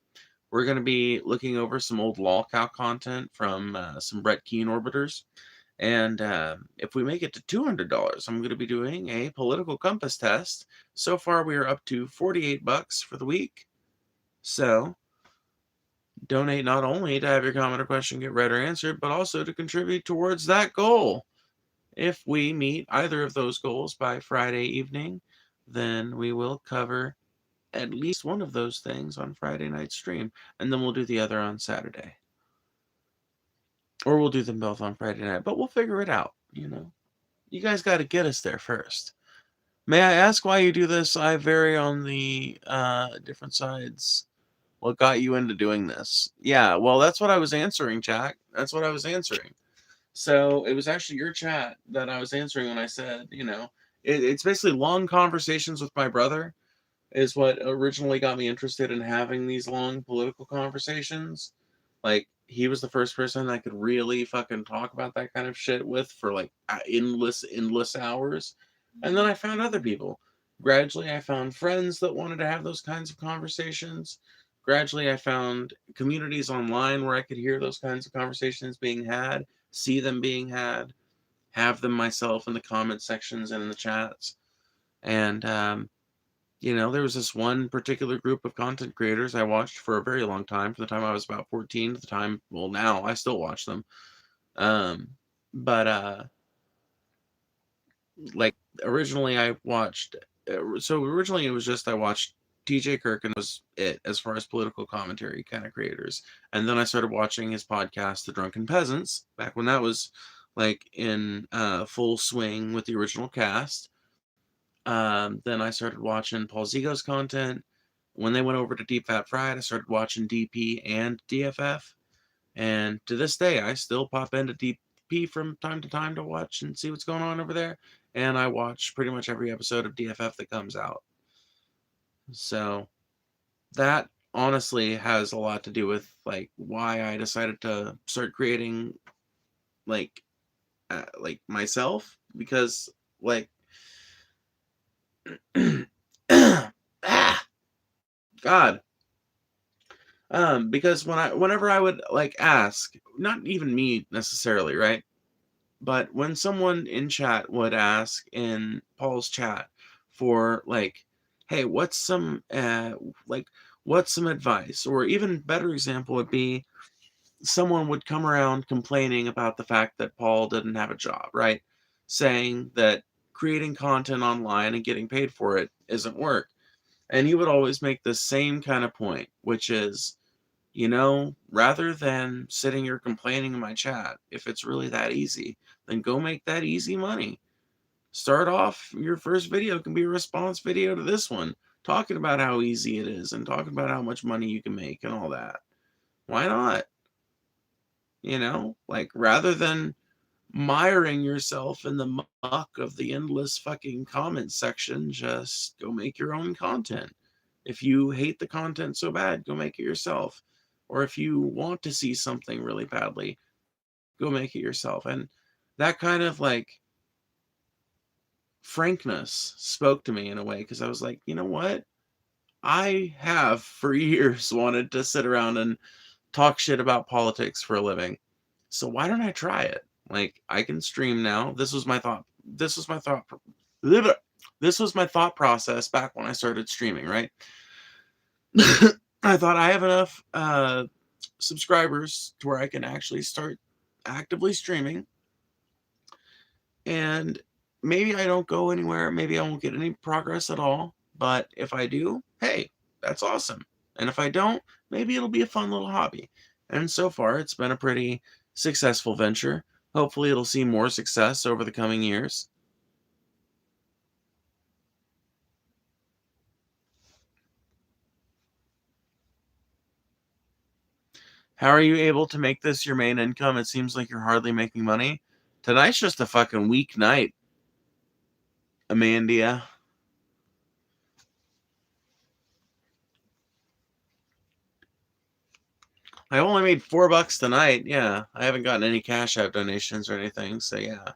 we're going to be looking over some old lolcow content from some Brett Keen orbiters. And if we make it to $200, I'm going to be doing a political compass test. So far, we are up to $48 for the week. So donate not only to have your comment or question get read or answered, but also to contribute towards that goal. If we meet either of those goals by Friday evening, then we will cover at least one of those things on Friday night stream, and then we'll do the other on Saturday. Or we'll do them both on Friday night, but we'll figure it out, You guys got to get us there first. May I ask why you do this? I vary on the different sides. What got you into doing this? Yeah, well, that's what I was answering, Jack. That's what I was answering. So it was actually your chat that I was answering when I said, it's basically long conversations with my brother is what originally got me interested in having these long political conversations. Like, he was the first person that could really fucking talk about that kind of shit with for like endless hours. And then I found other people. Gradually, I found friends that wanted to have those kinds of conversations. Gradually, I found communities online where I could hear those kinds of conversations being had, see them being had, have them myself in the comment sections and in the chats. And, there was this one particular group of content creators I watched for a very long time, from the time I was about 14 to the time, well, now I still watch them. Like, originally I watched, originally it was just I watched TJ Kirk, and was it as far as political commentary kind of creators. And then I started watching his podcast, The Drunken Peasants, back when that was like in full swing with the original cast. Then I started watching Paul Zigo's content. When they went over to Deep Fat Fried, I started watching DP and DFF. And to this day, I still pop into DP from time to time to watch and see what's going on over there. And I watch pretty much every episode of DFF that comes out. So that honestly has a lot to do with like why I decided to start creating like myself, because like ah, God. Because whenever I would like ask, not even me necessarily, right? But when someone in chat would ask in Paul's chat for like, hey, like what's some advice? Or even better example would be someone would come around complaining about the fact that Paul didn't have a job, right? Saying that creating content online and getting paid for it isn't work. And he would always make the same kind of point, which is, rather than sitting here complaining in my chat, if it's really that easy, then go make that easy money. Start off, your first video can be a response video to this one, talking about how easy it is and talking about how much money you can make and all that. Why not? Like rather than miring yourself in the muck of the endless fucking comment section, just go make your own content. If you hate the content so bad, go make it yourself. Or if you want to see something really badly, go make it yourself. And that kind of like frankness spoke to me in a way, because I was like, you know what? I have for years wanted to sit around and talk shit about politics for a living. So why don't I try it? Like, I can stream now. This was my thought. This was my thought process back when I started streaming, right? I thought I have enough subscribers to where I can actually start actively streaming. And maybe I don't go anywhere. Maybe I won't get any progress at all. But if I do, hey, that's awesome. And if I don't, maybe it'll be a fun little hobby. And so far, it's been a pretty successful venture. Hopefully, it'll see more success over the coming years. How are you able to make this your main income? It seems like you're hardly making money. Tonight's just a fucking weak night, Amandia. I only made $4 tonight. Yeah, I haven't gotten any CashApp donations or anything, so yeah.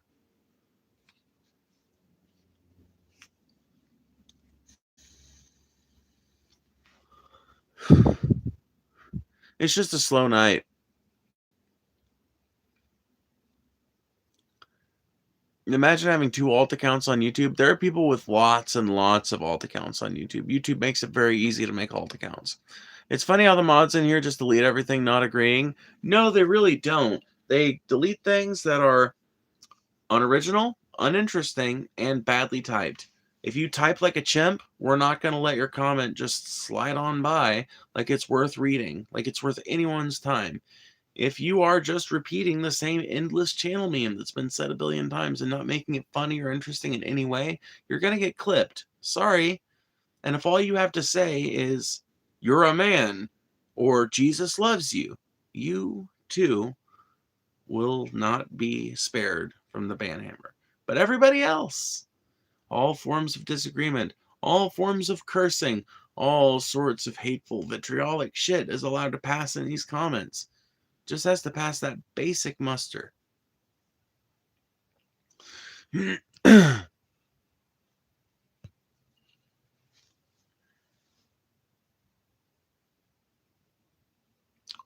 It's just a slow night. Imagine having 2 alt accounts on YouTube. There are people with lots and lots of alt accounts on YouTube. YouTube makes it very easy to make alt accounts. It's funny how the mods in here just delete everything not agreeing. No, they really don't. They delete things that are unoriginal, uninteresting, and badly typed. If you type like a chimp, we're not going to let your comment just slide on by like it's worth reading, like it's worth anyone's time. If you are just repeating the same endless channel meme that's been said a billion times and not making it funny or interesting in any way, you're going to get clipped. Sorry. And if all you have to say is, you're a man, or Jesus loves you, you too will not be spared from the banhammer. But everybody else, all forms of disagreement, all forms of cursing, all sorts of hateful, vitriolic shit is allowed to pass in these comments. Just has to pass that basic muster.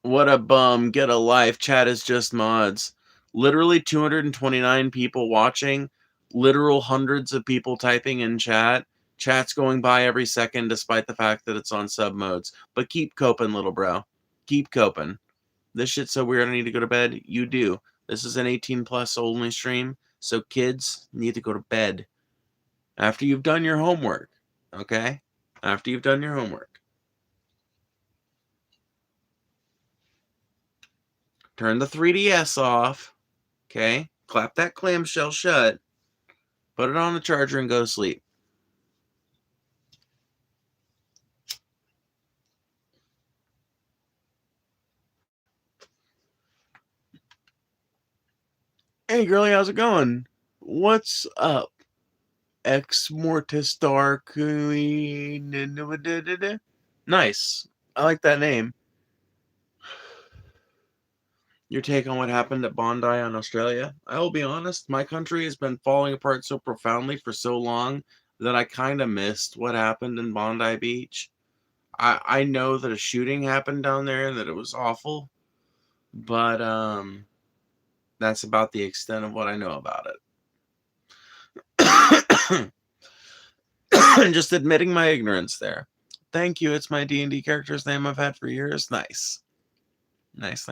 What a bum. Get a life. Chat is just mods. Literally 229 people watching. Literal hundreds of people typing in chat. Chat's going by every second despite the fact that it's on sub modes. But keep coping, little bro. Keep coping. This shit's so weird I need to go to bed. You do. This is an 18 plus only stream. So kids need to go to bed. After you've done your homework. Okay? After you've done your homework. Turn the 3DS off. Okay? clap that clamshell shut, put it on the charger, and go to sleep. Hey, girlie, how's it going? What's up? Ex Mortis Star Queen. Nice. I like that name. Your take on what happened at Bondi on Australia? I will be honest, my country has been falling apart so profoundly for so long that I kind of missed what happened in Bondi Beach. I know that a shooting happened down there and that it was awful, but that's about the extent of what I know about it. Just admitting my ignorance there. Thank you. It's my D&D character's name I've had for years. Nice. Nice.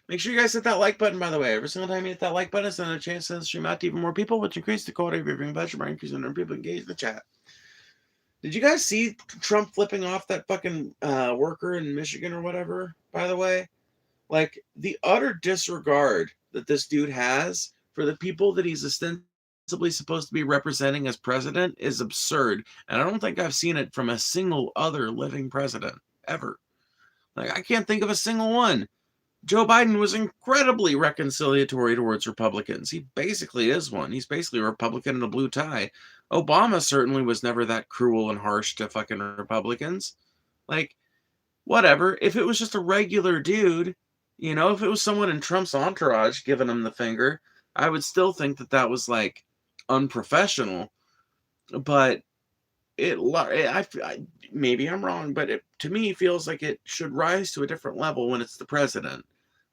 Make sure you guys hit that like button, by the way. Every single time you hit that like button, it's another chance to stream out to even more people, which increase the quality of your viewing pleasure by increasing the number of people engaged in the chat. Did you guys see Trump flipping off that fucking worker in Michigan or whatever, by the way? Like, the utter disregard that this dude has for the people that he's ostensibly supposed to be representing as president is absurd. And I don't think I've seen it from a single other living president, ever. Like, I can't think of a single one. Joe Biden was incredibly reconciliatory towards Republicans. He basically is one. He's basically a Republican in a blue tie. Obama certainly was never that cruel and harsh to fucking Republicans. Like, whatever. If it was just a regular dude, you know, if it was someone in Trump's entourage giving him the finger, I would still think that that was, like, unprofessional. But maybe I'm wrong, but it, to me, feels like it should rise to a different level when it's the president.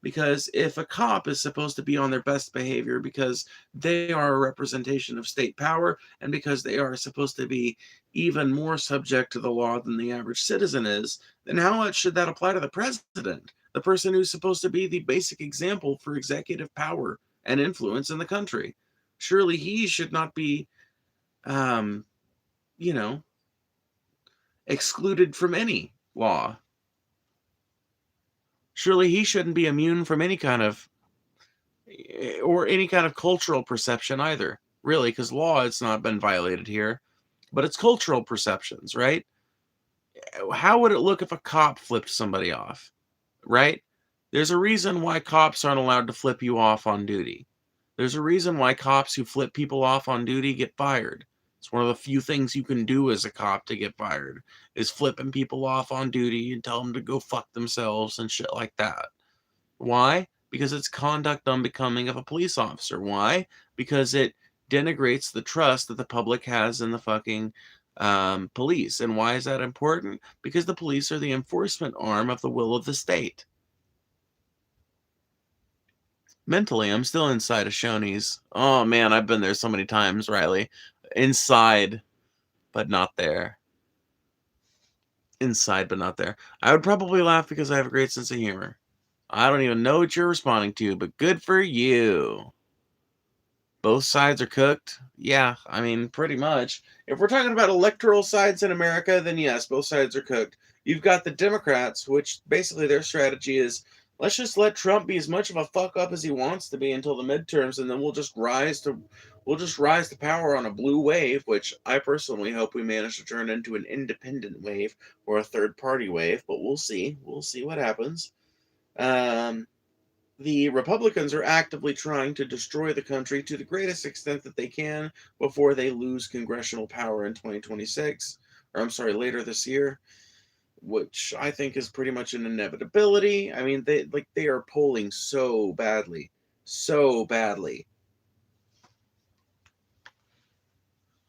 Because if a cop is supposed to be on their best behavior because they are a representation of state power and because they are supposed to be even more subject to the law than the average citizen is, then how much should that apply to the president, the person who's supposed to be the basic example for executive power and influence in the country? Surely he should not be, you know, excluded from any law. Surely he shouldn't be immune from any kind of cultural perception either, really, because law has not been violated here, but it's cultural perceptions, right? How would it look if a cop flipped somebody off, right? There's a reason why cops aren't allowed to flip you off on duty. There's a reason why cops who flip people off on duty get fired. It's one of the few things you can do as a cop to get fired, is flipping people off on duty and tell them to go fuck themselves and shit like that. Why? Because it's conduct unbecoming of a police officer. Why? Because it denigrates the trust that the public has in the fucking police. And why is that important? Because the police are the enforcement arm of the will of the state. Mentally, I'm still inside of Shoney's. Oh man, I've been there so many times, Riley. Inside, but not there. Inside, but not there. I would probably laugh because I have a great sense of humor. I don't even know what you're responding to, but good for you. Both sides are cooked? Yeah, I mean, pretty much. If we're talking about electoral sides in America, then yes, both sides are cooked. You've got the Democrats, which basically their strategy is, let's just let Trump be as much of a fuck up as he wants to be until the midterms, and then we'll just rise to power on a blue wave, which I personally hope we manage to turn into an independent wave or a third party wave, but we'll see. We'll see what happens. The Republicans are actively trying to destroy the country to the greatest extent that they can before they lose congressional power in 2026, or I'm sorry, later this year, which I think is pretty much an inevitability. I mean, they are polling so badly. So badly.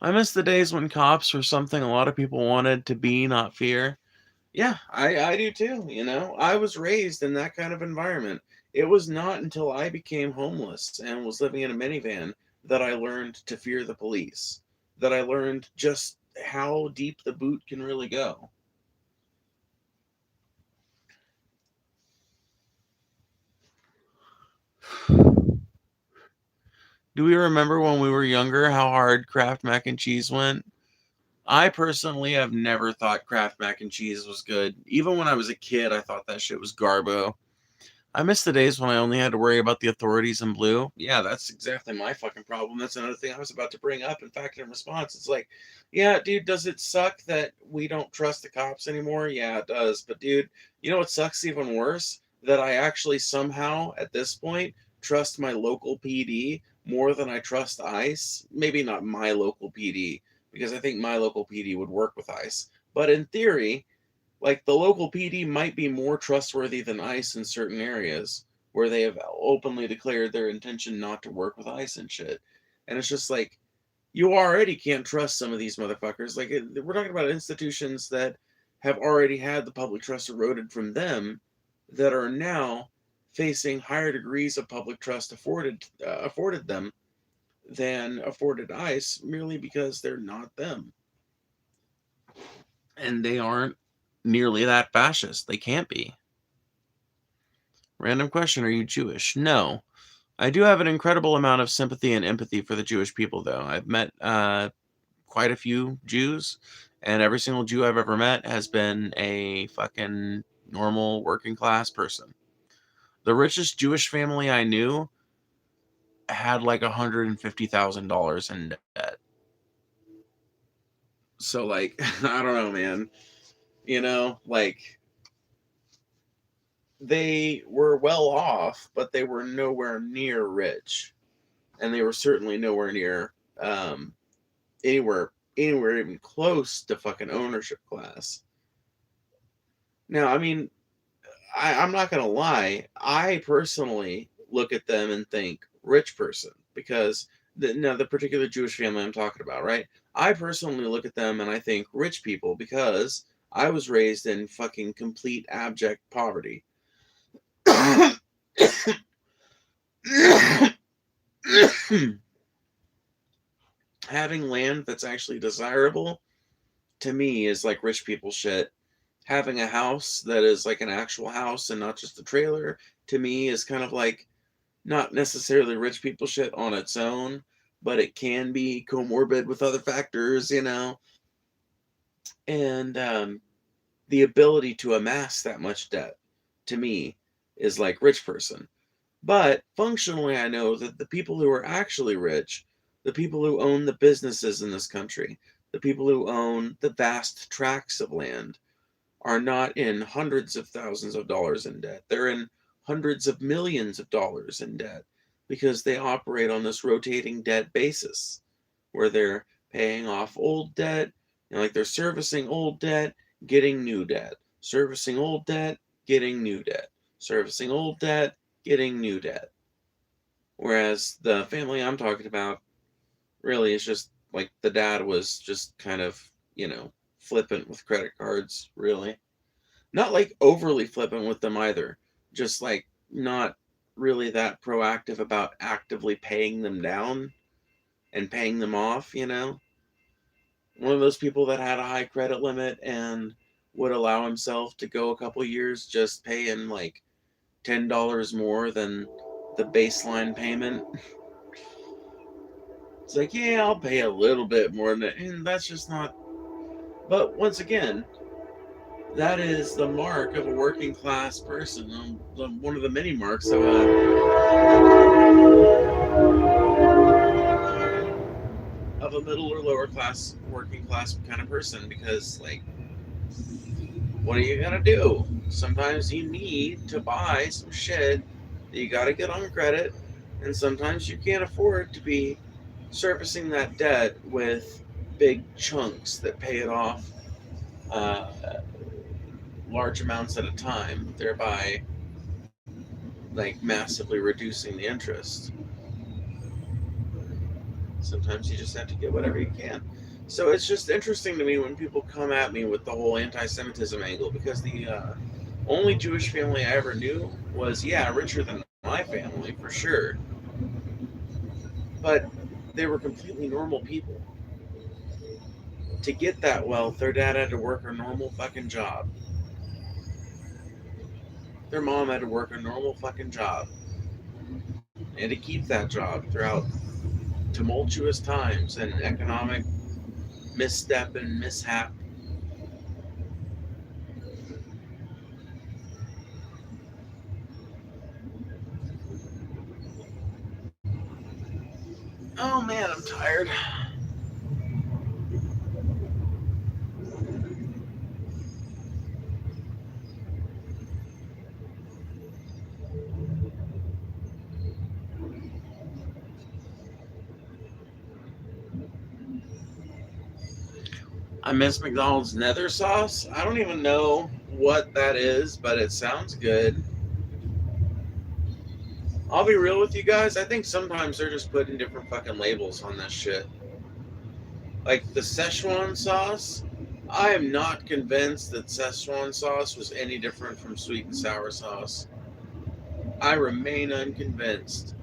I miss the days when cops were something a lot of people wanted to be, not fear. Yeah, I do too, you know. I was raised in that kind of environment. It was not until I became homeless and was living in a minivan that I learned to fear the police, that I learned just how deep the boot can really go. Do we remember when we were younger how hard Kraft mac and cheese went? I personally have never thought Kraft mac and cheese was good. Even when I was a kid, I thought that shit was garbo. I miss the days when I only had to worry about the authorities in blue. Yeah, that's exactly my fucking problem. That's another thing I was about to bring up. In fact, in response, it's like, yeah, dude, does it suck that we don't trust the cops anymore? Yeah, it does. But, dude, you know what sucks even worse? That I actually somehow, at this point, trust my local PD more than I trust ICE. Maybe not my local PD, because I think my local PD would work with ICE. But in theory, like the local PD might be more trustworthy than ICE in certain areas where they have openly declared their intention not to work with ICE and shit. And it's just like, you already can't trust some of these motherfuckers. Like, we're talking about institutions that have already had the public trust eroded from them that are now facing higher degrees of public trust afforded them than afforded ICE merely because they're not them. And they aren't nearly that fascist. They can't be. Random question, are you Jewish? No. I do have an incredible amount of sympathy and empathy for the Jewish people, though. I've met quite a few Jews, and every single Jew I've ever met has been a fucking normal working class person. The richest Jewish family I knew had like $150,000 in debt. So, like, I don't know, man. You know, like, they were well off, but they were nowhere near rich, and they were certainly nowhere near anywhere even close to fucking ownership class. Now, I mean, I'm not gonna lie. I personally look at them and think rich person because the particular Jewish family I'm talking about, right? I personally look at them and I think rich people because I was raised in fucking complete abject poverty. Having land that's actually desirable to me is like rich people shit. Having a house that is like an actual house and not just a trailer to me is kind of like not necessarily rich people shit on its own, but it can be comorbid with other factors, you know. And the ability to amass that much debt to me is like rich person. But functionally, I know that the people who are actually rich, the people who own the businesses in this country, the people who own the vast tracts of land, are not in hundreds of thousands of dollars in debt. They're in hundreds of millions of dollars in debt because they operate on this rotating debt basis where they're paying off old debt, like they're servicing old debt, getting new debt, servicing old debt, getting new debt, servicing old debt, getting new debt. Whereas the family I'm talking about really is just like the dad was just kind of, flippant with credit cards, really. Not like overly flippant with them either, just like not really that proactive about actively paying them down and paying them off, One of those people that had a high credit limit and would allow himself to go a couple years just paying like $10 more than the baseline payment. It's like, yeah, I'll pay a little bit more than that. And that's just not. But once again, that is the mark of a working class person. One of the many marks of a middle or lower class, working class kind of person. Because, like, what are you gonna do? Sometimes you need to buy some shit that you gotta get on credit, and sometimes you can't afford to be servicing that debt with big chunks that pay it off uh, large amounts at a time, thereby like massively reducing the interest. Sometimes you just have to get whatever you can. So it's just interesting to me when people come at me with the whole anti-Semitism angle, because the only Jewish family I ever knew was, yeah, richer than my family, for sure. But they were completely normal people. To get that wealth, their dad had to work a normal fucking job. Their mom had to work a normal fucking job. And to keep that job throughout tumultuous times and economic misstep and mishap. Oh man, I'm tired. I miss McDonald's nether sauce. I don't even know what that is, but it sounds good. I'll be real with you guys. I think sometimes they're just putting different fucking labels on this shit. Like the Szechuan sauce, I am not convinced that Szechuan sauce was any different from sweet and sour sauce. I remain unconvinced.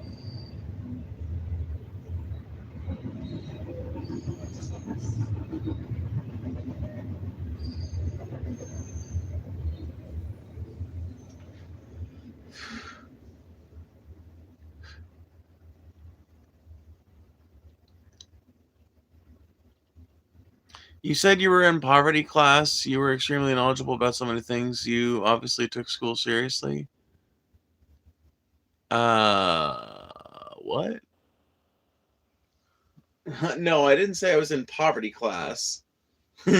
You said you were in poverty class. You were extremely knowledgeable about so many things. You obviously took school seriously. What? No, I didn't say I was in poverty class. All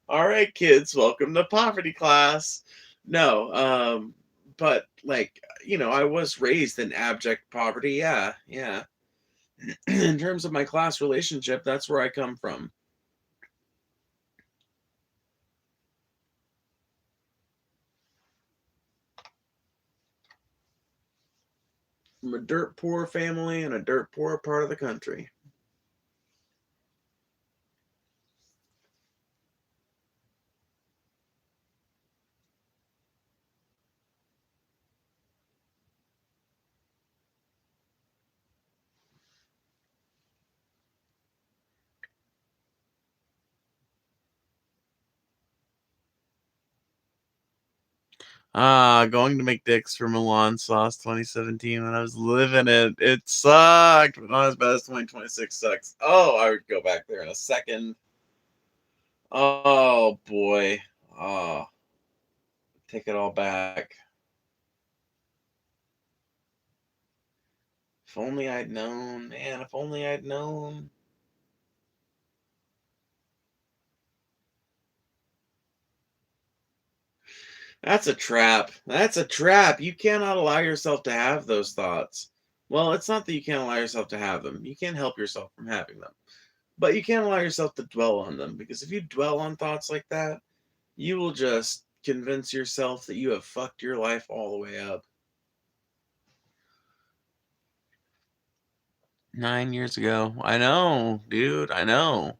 right, kids, welcome to poverty class. No, but like, I was raised in abject poverty. Yeah, yeah. In terms of my class relationship, that's where I come from. From a dirt poor family in a dirt poor part of the country. Going to McDick's for Milan Sauce 2017 when I was living it. It sucked, but not as bad as 2026 sucks. Oh, I would go back there in a second. Oh boy. Oh, take it all back. If only I'd known, man, if only I'd known. That's a trap. That's a trap. You cannot allow yourself to have those thoughts. Well, it's not that you can't allow yourself to have them. You can't help yourself from having them. But you can't allow yourself to dwell on them because if you dwell on thoughts like that, you will just convince yourself that you have fucked your life all the way up. 9 years ago. I know, dude. I know.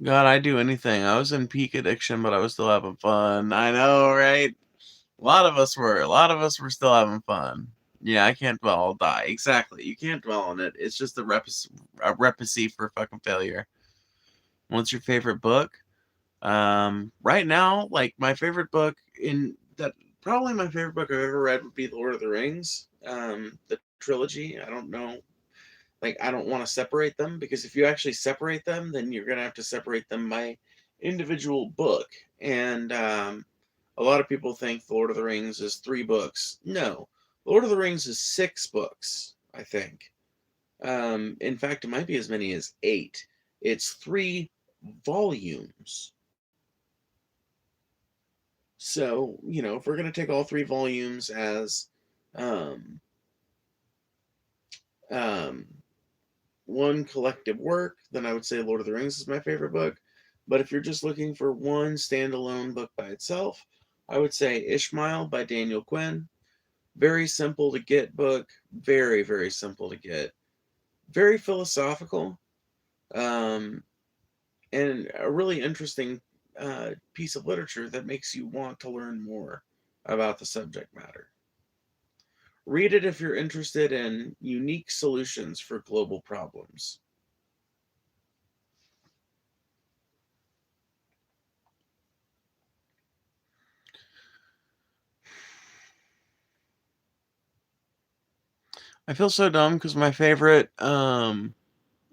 God, I'd do anything. I was in peak addiction, but I was still having fun. I know, right? A lot of us were. A lot of us were still having fun. Yeah, I can't dwell. I'll die. Exactly. You can't dwell on it. It's just a recipe for fucking failure. What's your favorite book? Right now, like my favorite book in that probably my favorite book I've ever read would be The Lord of the Rings, the trilogy. I don't know, like I don't want to separate them because if you actually separate them, then you're gonna have to separate them by individual book. And a lot of people think The Lord of the Rings is 3 books. No, The Lord of the Rings is 6 books, I think. In fact, it might be as many as 8. It's 3 volumes. So, if we're going to take all 3 volumes as um, um, one collective work, then I would say Lord of the Rings is my favorite book. But if you're just looking for one standalone book by itself, I would say Ishmael by Daniel Quinn. Very simple to get book. Very, very simple to get. Very philosophical. Um, and a really interesting piece of literature that makes you want to learn more about the subject matter. Read it if you're interested in unique solutions for global problems. I feel so dumb because my favorite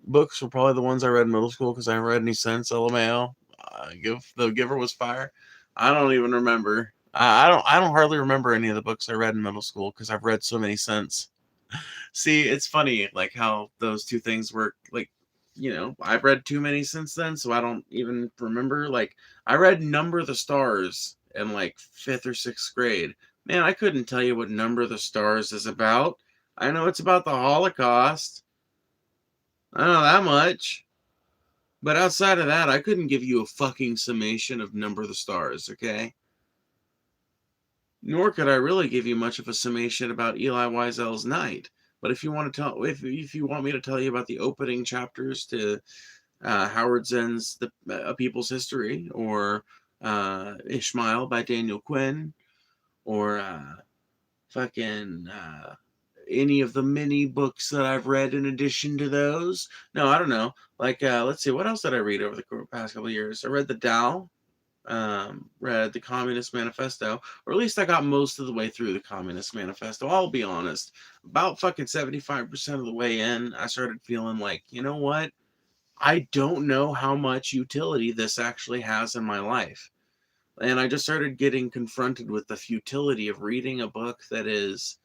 books were probably the ones I read in middle school because I haven't read any since. LMAO. The Giver was fire. I don't even remember. I don't hardly remember any of the books I read in middle school because I've read so many since. See, it's funny like how those two things work. Like, I've read too many since then, so I don't even remember. Like, I read Number of the Stars in like fifth or sixth grade. Man, I couldn't tell you what Number of the Stars is about. I know it's about the Holocaust. I know that much. But outside of that, I couldn't give you a fucking summation of Number of the Stars, okay? Nor could I really give you much of a summation about Eli Wiesel's Night. But if you want me to tell you about the opening chapters to Howard Zinn's A People's History, or Ishmael by Daniel Quinn, or fucking any of the many books that I've read in addition to those. No, I don't know. Like, let's see, what else did I read over the past couple of years? I read The Tao, read the Communist Manifesto, or at least I got most of the way through the Communist Manifesto. I'll be honest, about fucking 75% of the way in, I started feeling like, you know what? I don't know how much utility this actually has in my life. And I just started getting confronted with the futility of reading a book that is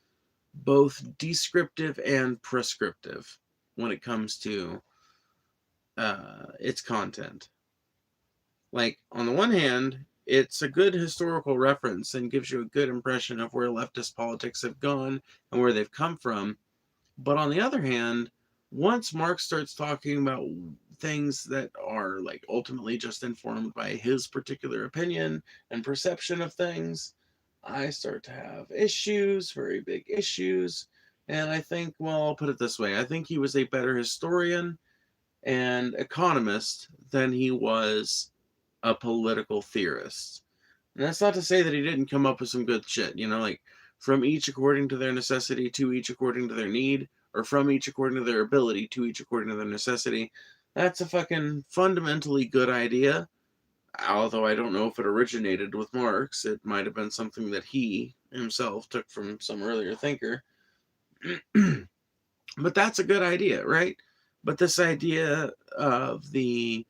both descriptive and prescriptive when it comes to its content. Like, on the one hand, it's a good historical reference and gives you a good impression of where leftist politics have gone and where they've come from. But on the other hand, once Marx starts talking about things that are like ultimately just informed by his particular opinion and perception of things, I start to have issues, very big issues. And I think, well, I'll put it this way, I think he was a better historian and economist than he was a political theorist. And that's not to say that he didn't come up with some good shit, like from each according to their necessity, to each according to their need, or from each according to their ability, to each according to their necessity. That's a fucking fundamentally good idea. Although I don't know if it originated with Marx. It might have been something that he himself took from some earlier thinker. But that's a good idea, right? But this idea of the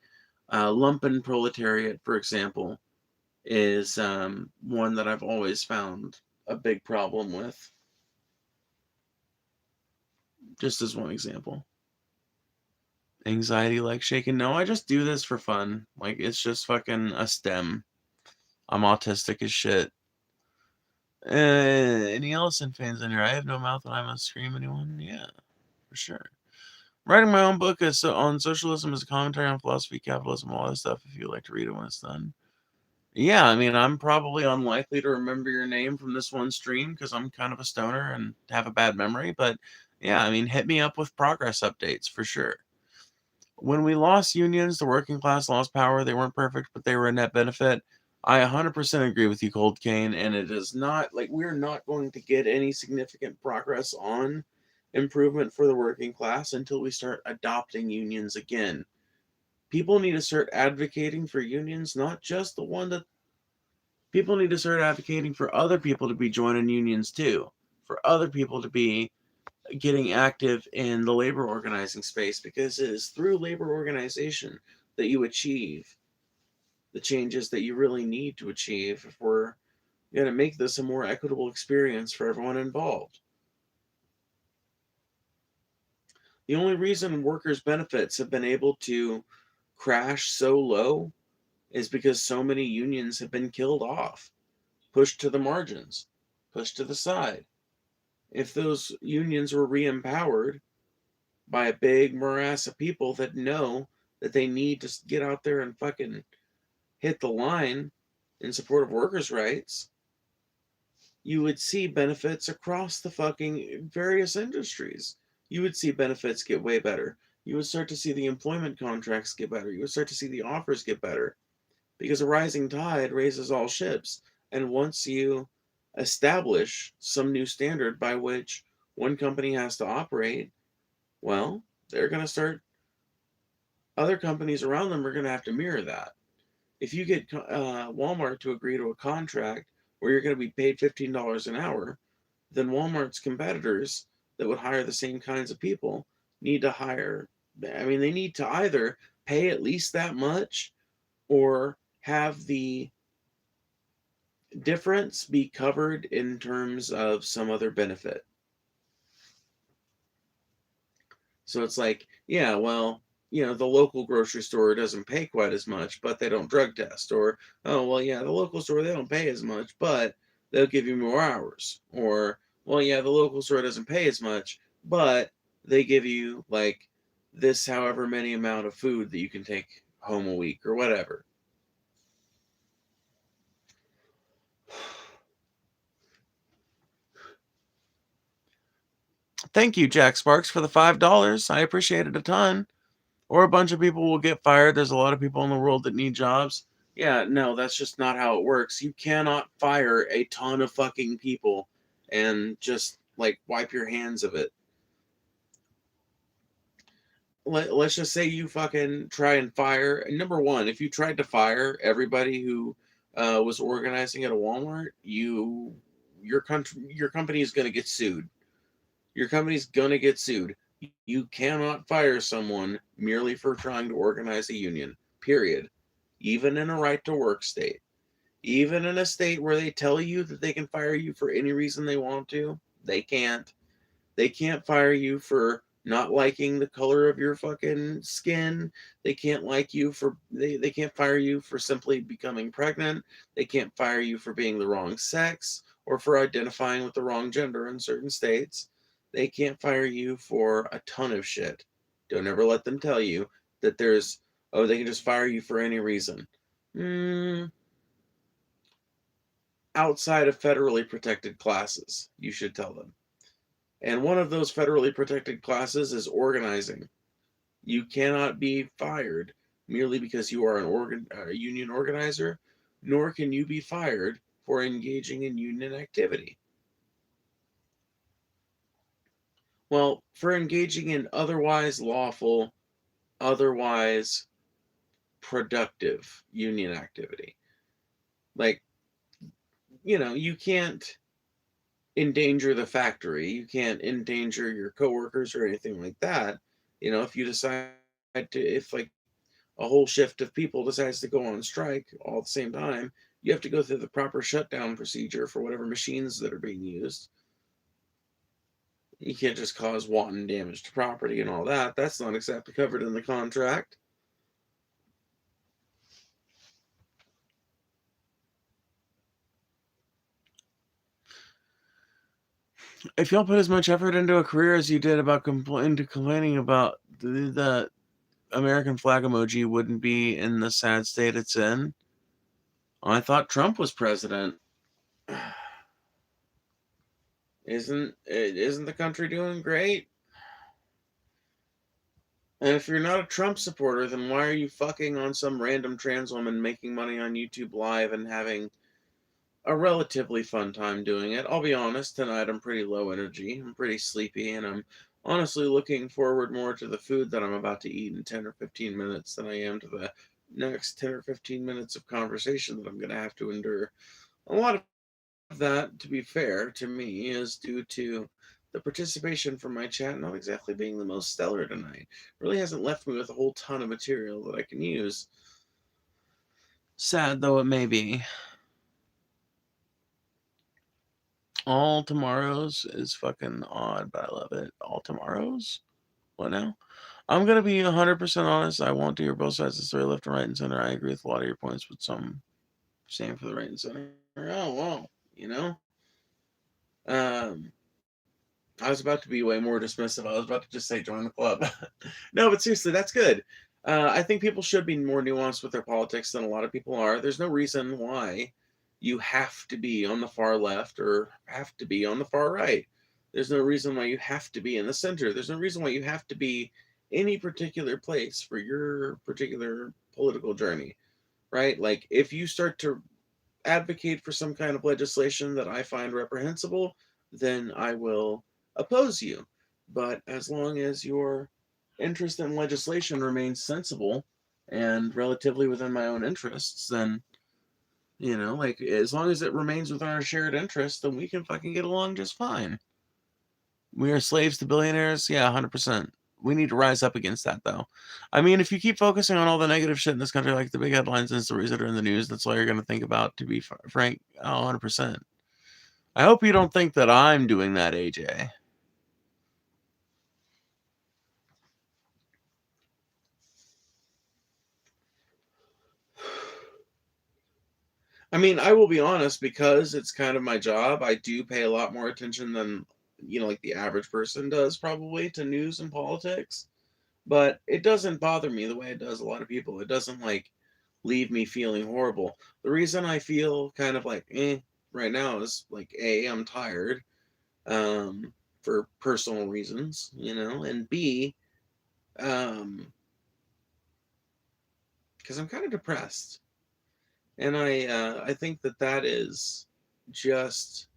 lumpen proletariat, for example, is one that I've always found a big problem with. Just as one example. Anxiety like shaking. No, I just do this for fun. Like, it's just fucking a stem. I'm autistic as shit. Any Ellison fans in here? I have no mouth and I must scream anyone? Yeah, for sure. Writing my own book on socialism is a commentary on philosophy, capitalism, all that stuff, if you'd like to read it when it's done. Yeah, I mean, I'm probably unlikely to remember your name from this one stream because I'm kind of a stoner and have a bad memory. But yeah, I mean, hit me up with progress updates for sure. When we lost unions, the working class lost power. They weren't perfect, but they were a net benefit. I 100% agree with you, Cold Cane, and it is not like we're not going to get any significant progress on improvement for the working class until we start adopting unions again. People need to start advocating for unions, not just the one that people need to start advocating for other people to be joining unions too, for other people to be getting active in the labor organizing space, because it is through labor organization that you achieve the changes that you really need to achieve if we're going to make this a more equitable experience for everyone involved. The only reason workers' benefits have been able to crash so low is because so many unions have been killed off, pushed to the margins, pushed to the side. If those unions were re-empowered by a big morass of people that know that they need to get out there and fucking hit the line in support of workers' rights, you would see benefits across the fucking various industries. You would see benefits get way better. You would start to see the employment contracts get better. You would start to see the offers get better, because a rising tide raises all ships. And once you establish some new standard by which one company has to operate, well, they're going to start, other companies around them are going to have to mirror that. If you get Walmart to agree to a contract where you're going to be paid $15 an hour, then Walmart's competitors that would hire the same kinds of people need to hire, they need to either pay at least that much or have the difference be covered in terms of some other benefit. So it's like, yeah, well, the local grocery store doesn't pay quite as much, but they don't drug test. Or, oh, well, yeah, the local store, they don't pay as much, but they'll give you more hours. Or, well, yeah, the local store doesn't pay as much, but they give you like this however many amount of food that you can take home a week or whatever. Thank you, Jack Sparks, for the $5. I appreciate it a ton. Or a bunch of people will get fired. There's a lot of people in the world that need jobs. Yeah, no, that's just not how it works. You cannot fire a ton of fucking people and just like wipe your hands of it. Let's just say you fucking try and fire. Number one, if you tried to fire everybody who was organizing at a Walmart, your company is going to get sued. Your company's going to get sued. You cannot fire someone merely for trying to organize a union, period. Even in a right to work state. Even in a state where they tell you that they can fire you for any reason they want to, they can't. They can't fire you for not liking the color of your fucking skin. They can't like you for they can't fire you for simply becoming pregnant. They can't fire you for being the wrong sex or for identifying with the wrong gender in certain states. They can't fire you for a ton of shit. Don't ever let them tell you that they can just fire you for any reason. Outside of federally protected classes, you should tell them. And one of those federally protected classes is organizing. You cannot be fired merely because you are a union organizer, nor can you be fired for engaging in union activity. Well, for engaging in otherwise lawful, otherwise productive union activity. Like, you can't endanger the factory. You can't endanger your coworkers or anything like that. If you decide if like a whole shift of people decides to go on strike all at the same time, you have to go through the proper shutdown procedure for whatever machines that are being used. You can't just cause wanton damage to property and all that. That's not exactly covered in the contract. If y'all put as much effort into a career as you did about complaining about the American flag emoji wouldn't be in the sad state it's in. I thought Trump was president. Isn't the country doing great? And if you're not a Trump supporter, then why are you fucking on some random trans woman making money on YouTube Live and having a relatively fun time doing it? I'll be honest, tonight I'm pretty low energy. I'm pretty sleepy, and I'm honestly looking forward more to the food that I'm about to eat in 10 or 15 minutes than I am to the next 10 or 15 minutes of conversation that I'm going to have to endure. A lot of that, to be fair to me, is due to the participation from my chat not exactly being the most stellar tonight. Really hasn't left me with a whole ton of material that I can use. Sad though it may be. All tomorrows is fucking odd, but I love it. All tomorrows? What now? I'm going to be 100% honest. I want to hear both sides of the story, left and right and center. I agree with a lot of your points, but some same for the right and center. Oh, well, I was about to be way more dismissive. I was about to just say join the club. No, but seriously, that's good. I think people should be more nuanced with their politics than a lot of people are. There's no reason why you have to be on the far left or have to be on the far right. There's no reason why you have to be in the center. There's no reason why you have to be any particular place for your particular political journey, right? Like if you start to advocate for some kind of legislation that I find reprehensible, then I will oppose you. But as long as your interest in legislation remains sensible and relatively within my own interests, then, like, as long as it remains within our shared interests, then we can fucking get along just fine. We are slaves to billionaires? Yeah, 100%. we need to rise up against that, though. I mean, if you keep focusing on all the negative shit in this country, like the big headlines and stories that are in the news, that's all you're going to think about, to be frank. 100%. I hope you don't think that I'm doing that, AJ. I mean, I will be honest, because it's kind of my job, I do pay a lot more attention than, like the average person does, probably, to news and politics. But it doesn't bother me the way it does a lot of people. It doesn't, like, leave me feeling horrible. The reason I feel kind of like, right now is, like, A, I'm tired, for personal reasons, and B, because I'm kind of depressed. And I think that is just,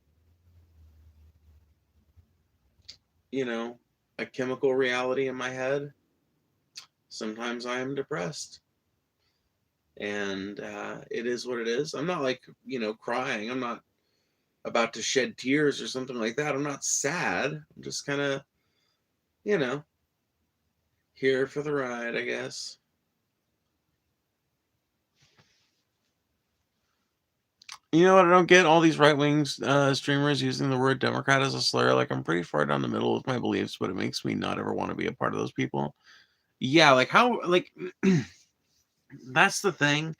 a chemical reality in my head. Sometimes I am depressed. And it is what it is. I'm not, like, crying. I'm not about to shed tears or something like that. I'm not sad. I'm just kind of, here for the ride, I guess. You know what I don't get? All these right-wing streamers using the word Democrat as a slur. Like, I'm pretty far down the middle with my beliefs, but it makes me not ever want to be a part of those people. Yeah, like, how, like, that's the thing.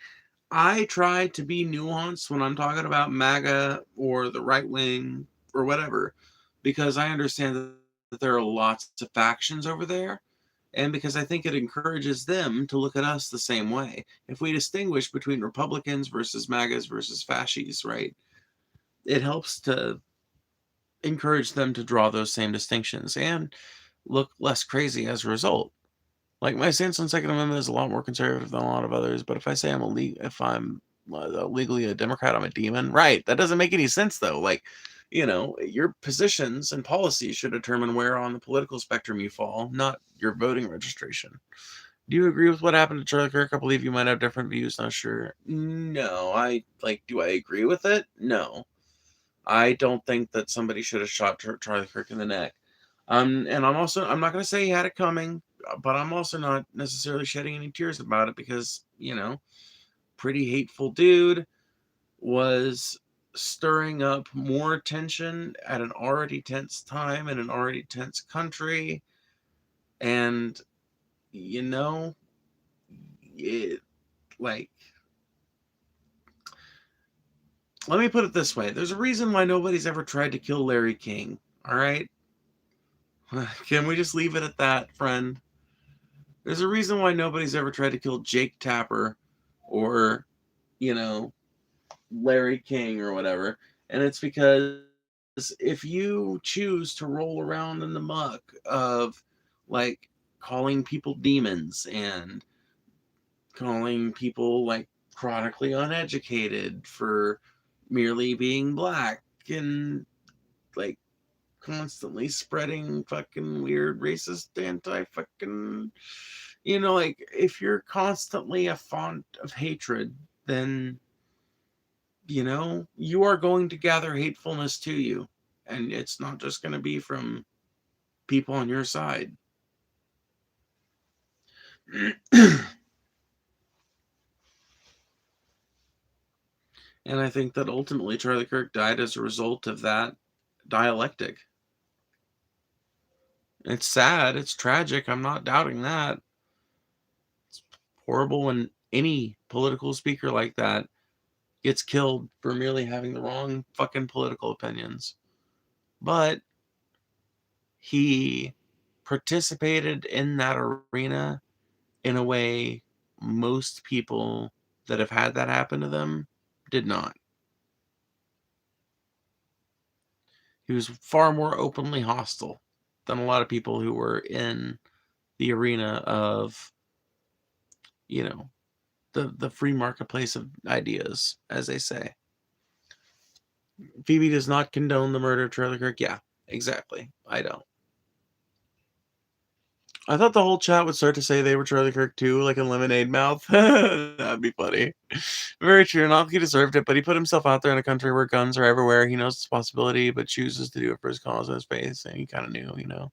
I try to be nuanced when I'm talking about MAGA or the right wing or whatever, because I understand that there are lots of factions over there, and because I think it encourages them to look at us the same way. If we distinguish between Republicans versus MAGAs versus fascists, right, it helps to encourage them to draw those same distinctions and look less crazy as a result. Like, my stance on Second Amendment is a lot more conservative than a lot of others, but if I say if I'm legally a Democrat, I'm a demon. Right. That doesn't make any sense, though. Like, your positions and policies should determine where on the political spectrum you fall, not your voting registration. Do you agree with what happened to Charlie Kirk? I believe you might have different views. Not sure. No, do I agree with it? No. I don't think that somebody should have shot Charlie Kirk in the neck. And I'm not going to say he had it coming, but I'm also not necessarily shedding any tears about it, because, pretty hateful dude was stirring up more tension at an already tense time in an already tense country. And, it, like, let me put it this way. There's a reason why nobody's ever tried to kill Larry King. All right. Can we just leave it at that, friend? There's a reason why nobody's ever tried to kill Jake Tapper or, Larry King or whatever. And it's because if you choose to roll around in the muck of, like, calling people demons and calling people, like, chronically uneducated for merely being black, and, like, constantly spreading fucking weird racist anti-fucking, like, if you're constantly a font of hatred, then, you are going to gather hatefulness to you, and it's not just going to be from people on your side. And I think that ultimately Charlie Kirk died as a result of that dialectic. It's sad. It's tragic. I'm not doubting that. It's horrible when any political speaker like that gets killed for merely having the wrong fucking political opinions. But he participated in that arena in a way most people that have had that happen to them did not. He was far more openly hostile than a lot of people who were in the arena of, the free marketplace of ideas, as they say. Phoebe does not condone the murder of Charlie Kirk. Yeah, exactly. I don't. I thought the whole chat would start to say they were Charlie Kirk too, like a lemonade mouth. That'd be funny. Very true. Not he deserved it, but he put himself out there in a country where guns are everywhere. He knows it's a possibility, but chooses to do it for his cause and his faith, and he kind of knew,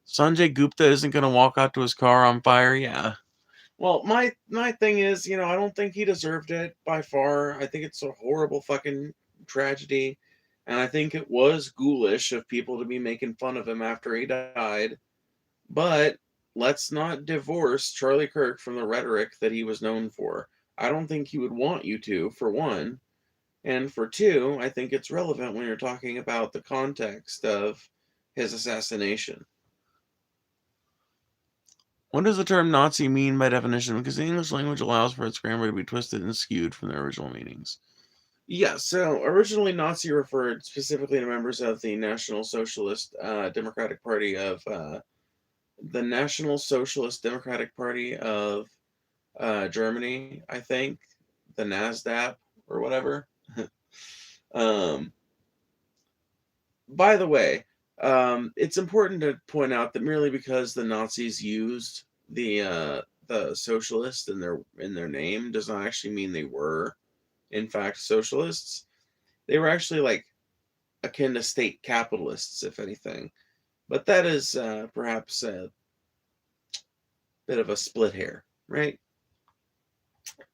Sanjay Gupta isn't going to walk out to his car on fire. Yeah. Well, my thing is, I don't think he deserved it by far. I think it's a horrible fucking tragedy, and I think it was ghoulish of people to be making fun of him after he died. But let's not divorce Charlie Kirk from the rhetoric that he was known for. I don't think he would want you to, for one. And for two, I think it's relevant when you're talking about the context of his assassination. What does the term Nazi mean by definition? Because the English language allows for its grammar to be twisted and skewed from their original meanings. Yeah, so originally Nazi referred specifically to members of the National Socialist Democratic Party of the National Socialist Democratic Party of Germany, I think, the NASDAQ or whatever. um, by the way, it's important to point out that merely because the Nazis used the socialist in their name does not actually mean they were, in fact, socialists. They were actually like akin to state capitalists, if anything. But that is perhaps a bit of a split hair, right?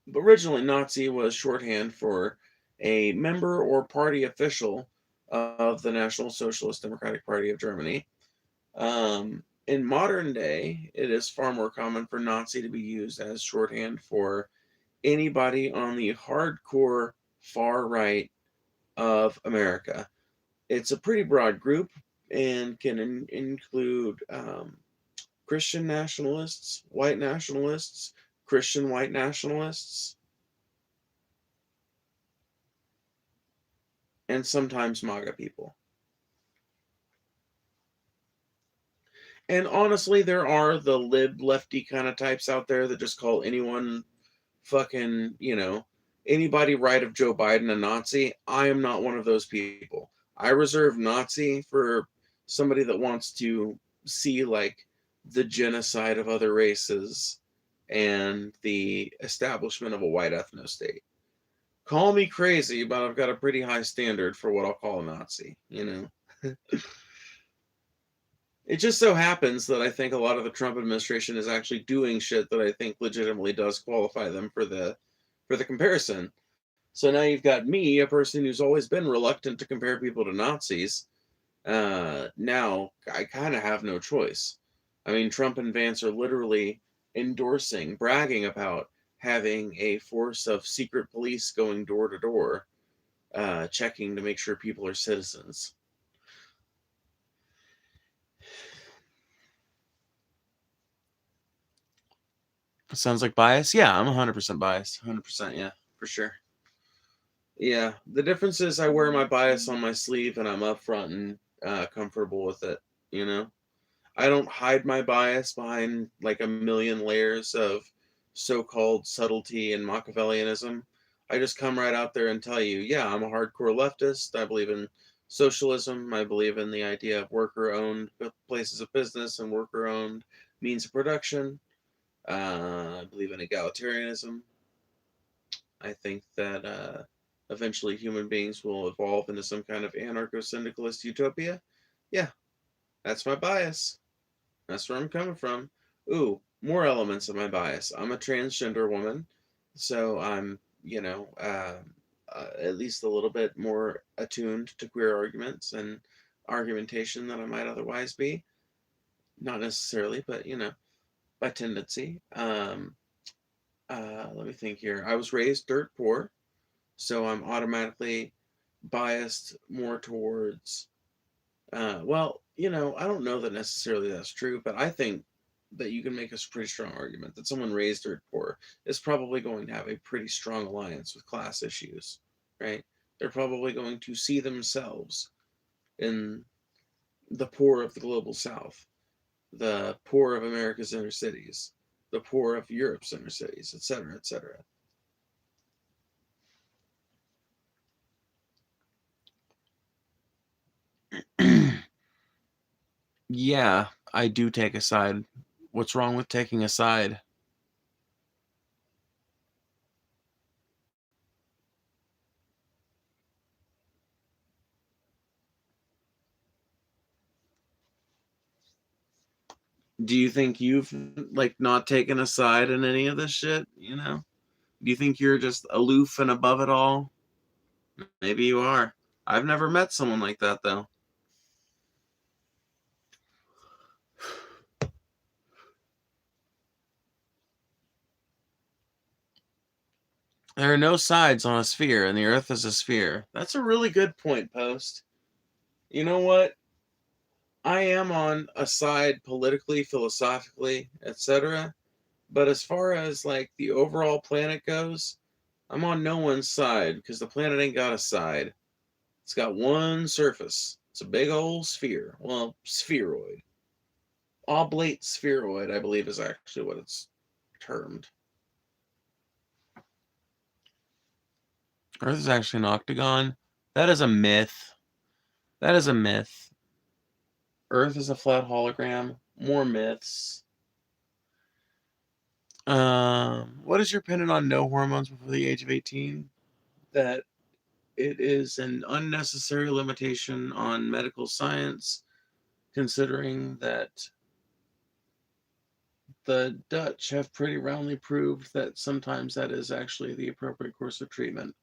But originally, Nazi was shorthand for a member or party official of the National Socialist Democratic Party of Germany. In modern day, it is far more common for Nazi to be used as shorthand for anybody on the hardcore far right of America. It's a pretty broad group and can include Christian nationalists, white nationalists, Christian white nationalists, and sometimes MAGA people. And honestly, there are the lefty kind of types out there that just call anyone fucking, anybody right of Joe Biden a Nazi. I am not one of those people. I reserve Nazi for somebody that wants to see like the genocide of other races and the establishment of a white ethno state. Call me crazy, but I've got a pretty high standard for what I'll call a Nazi, It just so happens that I think a lot of the Trump administration is actually doing shit that I think legitimately does qualify them for the comparison. So now you've got me, a person who's always been reluctant to compare people to Nazis. Now I kind of have no choice. I mean, Trump and Vance are literally endorsing, bragging about having a force of secret police going door to door, checking to make sure people are citizens. Sounds like bias? Yeah, I'm 100% biased. 100%, yeah, for sure. Yeah, the difference is I wear my bias on my sleeve and I'm upfront and comfortable with it, I don't hide my bias behind like a million layers of so-called subtlety and Machiavellianism. I just come right out there and tell you, yeah, I'm a hardcore leftist. I believe in socialism. I believe in the idea of worker-owned places of business and worker-owned means of production. I believe in egalitarianism. I think that eventually human beings will evolve into some kind of anarcho-syndicalist utopia. Yeah, that's my bias. That's where I'm coming from. Ooh, more elements of my bias. I'm a transgender woman, so I'm, at least a little bit more attuned to queer arguments and argumentation than I might otherwise be. Not necessarily, but, by tendency. Let me think here. I was raised dirt poor, so I'm automatically biased more towards I don't know that necessarily that's true, but I think that you can make a pretty strong argument that someone raised dirt poor is probably going to have a pretty strong alliance with class issues, right? They're probably going to see themselves in the poor of the global south, the poor of America's inner cities, the poor of Europe's inner cities, etc., etc. Yeah, I do take a side. What's wrong with taking a side? Do you think you've like not taken a side in any of this shit? You know? Do you think you're just aloof and above it all? Maybe you are. I've never met someone like that though. There are no sides on a sphere, and the Earth is a sphere. That's a really good point, Post. You know what? I am on a side politically, philosophically, etc. But as far as like the overall planet goes, I'm on no one's side because the planet ain't got a side. It's got one surface. It's a big old sphere. Well, spheroid. Oblate spheroid, I believe, is actually what it's termed. Earth is actually an octagon. That is a myth. That is a myth. Earth is a flat hologram. More myths. What is your opinion on no hormones before the age of 18? That it is an unnecessary limitation on medical science, considering that the Dutch have pretty roundly proved that sometimes that is actually the appropriate course of treatment.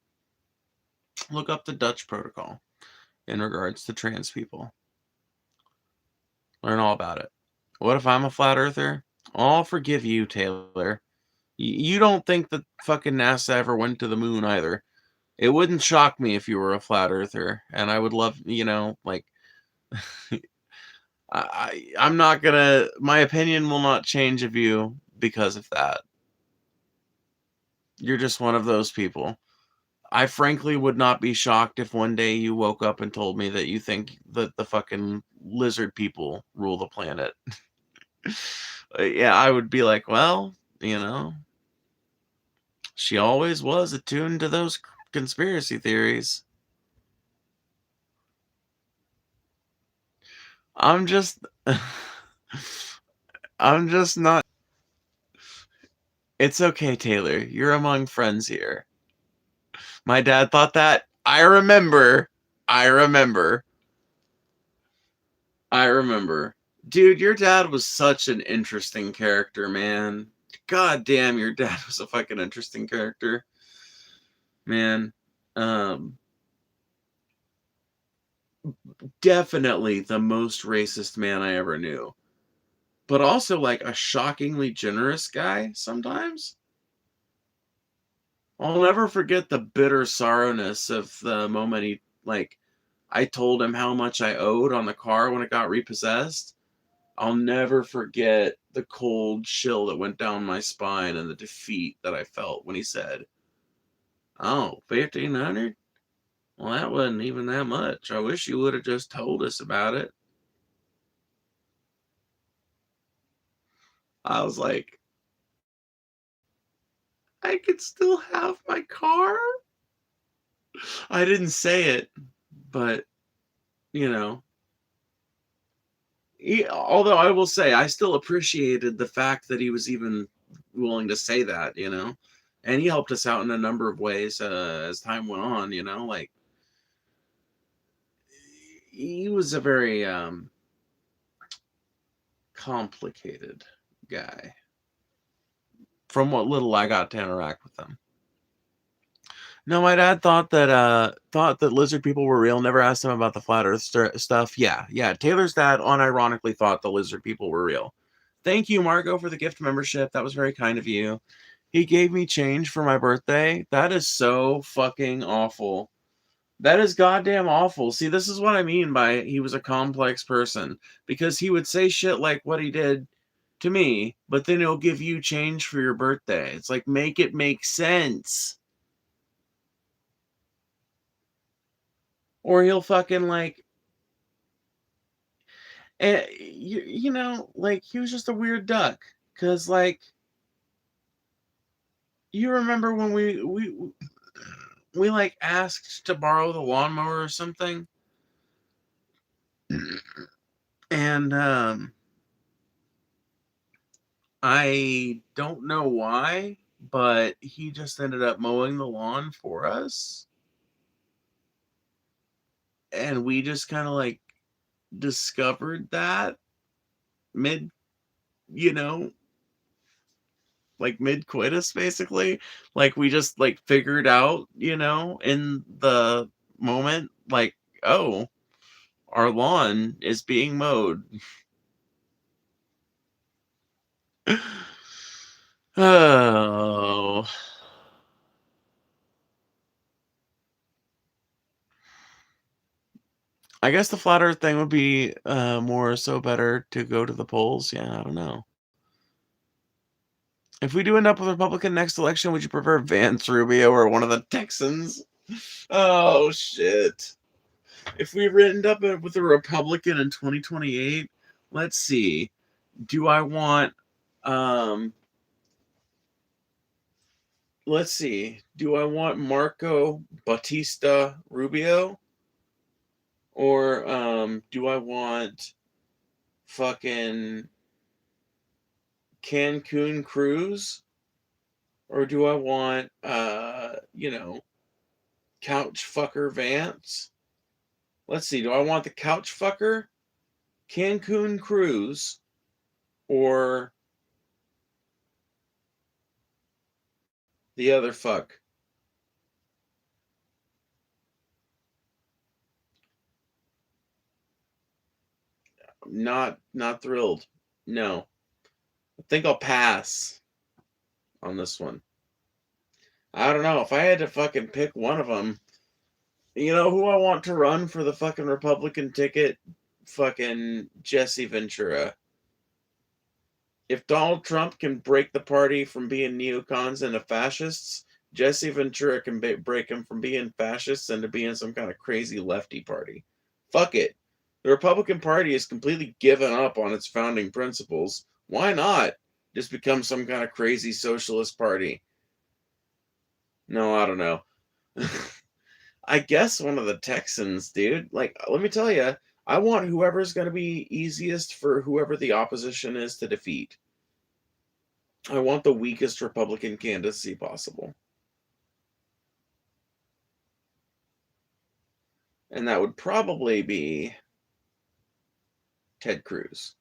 Look up the Dutch protocol in regards to trans people. Learn all about it. What if I'm a flat earther? I'll forgive you, Taylor. You don't think that fucking NASA ever went to the moon either. It wouldn't shock me if you were a flat earther, and I would love, like, I'm not gonna, my opinion will not change of you because of that. You're just one of those people. I frankly would not be shocked if one day you woke up and told me that you think that the fucking lizard people rule the planet. Yeah, I would be like, well, she always was attuned to those conspiracy theories. I'm just I'm just not. It's okay, Taylor. You're among friends here. My dad thought that. I remember. I remember. I remember. Dude, your dad was such an interesting character, man. God damn, your dad was a fucking interesting character. Man. Um Definitely the most racist man I ever knew. But also like a shockingly generous guy sometimes. I'll never forget the bitter sorrowness of the moment I told him how much I owed on the car when it got repossessed. I'll never forget the cold chill that went down my spine and the defeat that I felt when he said, "Oh, 1,500? Well, that wasn't even that much. I wish you would have just told us about it." I was like, I could still have my car? I didn't say it, but, you know, although I will say I still appreciated the fact that he was even willing to say that. And he helped us out in a number of ways as time went on. Like he was a very complicated guy from what little I got to interact with him. No, my dad thought that lizard people were real. Never asked him about the flat Earth stuff. Yeah. Taylor's dad unironically thought the lizard people were real. Thank you, Margot, for the gift membership. That was very kind of you. He gave me change for my birthday. That is so fucking awful. That is goddamn awful. See, this is what I mean by he was a complex person. Because he would say shit like what he did to me, but then he'll give you change for your birthday. It's like, make it make sense. Or he'll fucking like, like he was just a weird duck. Cause like, you remember when we like asked to borrow the lawnmower or something, and I don't know why, but he just ended up mowing the lawn for us, and we just kind of like discovered that mid you know, like mid-coitus, basically. Like, we just, like, figured out, you know, in the moment, like, oh, our lawn is being mowed. Oh. I guess the flat earth thing would be more so better to go to the polls. Yeah, I don't know. If we do end up with a Republican next election, would you prefer Vance, Rubio, or one of the Texans? Oh, shit. If we end up with a Republican in 2028, let's see. Do I want, um, let's see. Do I want Marco Bautista Rubio? Or do I want fucking Cancun Cruz? Or do I want you know, couch fucker Vance? Let's see, do I want the couch fucker, Cancun Cruz, or the other fuck? Not thrilled. No. I think I'll pass on this one. I don't know. If I had to fucking pick one of them, you know who I want to run for the fucking Republican ticket? Fucking Jesse Ventura. If Donald Trump can break the party from being neocons into fascists, Jesse Ventura can break him from being fascists into being some kind of crazy lefty party. Fuck it. The Republican Party has completely given up on its founding principles. Why not just become some kind of crazy socialist party? No, I don't know. I guess one of the Texans, dude. Like, let me tell you, I want whoever's going to be easiest for whoever the opposition is to defeat. I want the weakest Republican candidacy possible. And that would probably be Ted Cruz.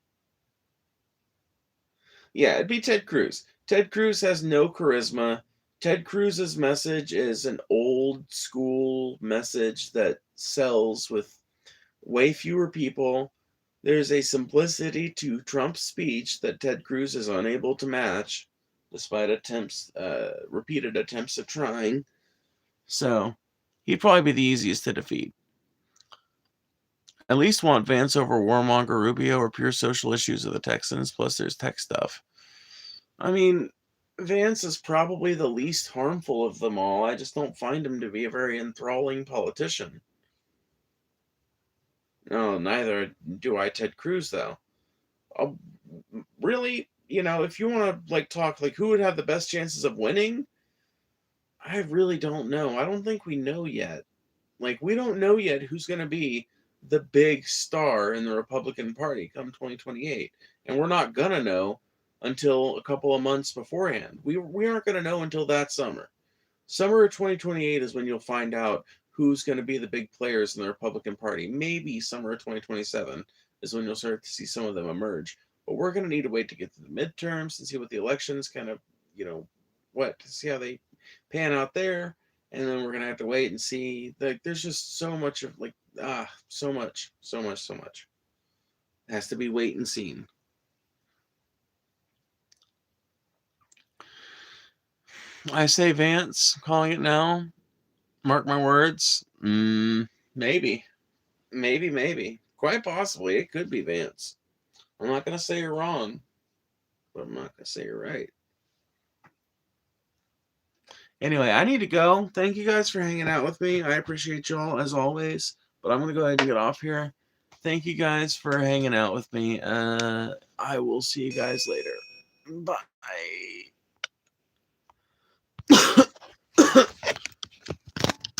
Yeah, it'd be Ted Cruz. Ted Cruz has no charisma. Ted Cruz's message is an old school message that sells with way fewer people. There's a simplicity to Trump's speech that Ted Cruz is unable to match, despite repeated attempts of trying. So, he'd probably be the easiest to defeat. At least want Vance over Warmonger, Rubio, or pure social issues of the Texans, plus there's tech stuff. I mean, Vance is probably the least harmful of them all. I just don't find him to be a very enthralling politician. No, neither do I Ted Cruz, though. Really, you know, if you want to like talk like who would have the best chances of winning, I really don't know. I don't think we know yet. Like, we don't know yet who's going to be the big star in the Republican Party come 2028. And we're not going to know until a couple of months beforehand. We aren't going to know until that summer. Summer of 2028 is when you'll find out who's going to be the big players in the Republican Party. Maybe summer of 2027 is when you'll start to see some of them emerge. But we're going to need to wait to get to the midterms and see what the elections kind of, you know, to see how they pan out there. And then we're going to have to wait and see. Like, there's just so much of, like, so much. It has to be wait and seen. I say Vance, calling it now. Mark my words. Maybe. Quite possibly. It could be Vance. I'm not going to say you're wrong, but I'm not going to say you're right. Anyway, I need to go. Thank you guys for hanging out with me. I appreciate y'all as always, but I'm going to go ahead and get off here. Thank you guys for hanging out with me. I will see you guys later. Bye.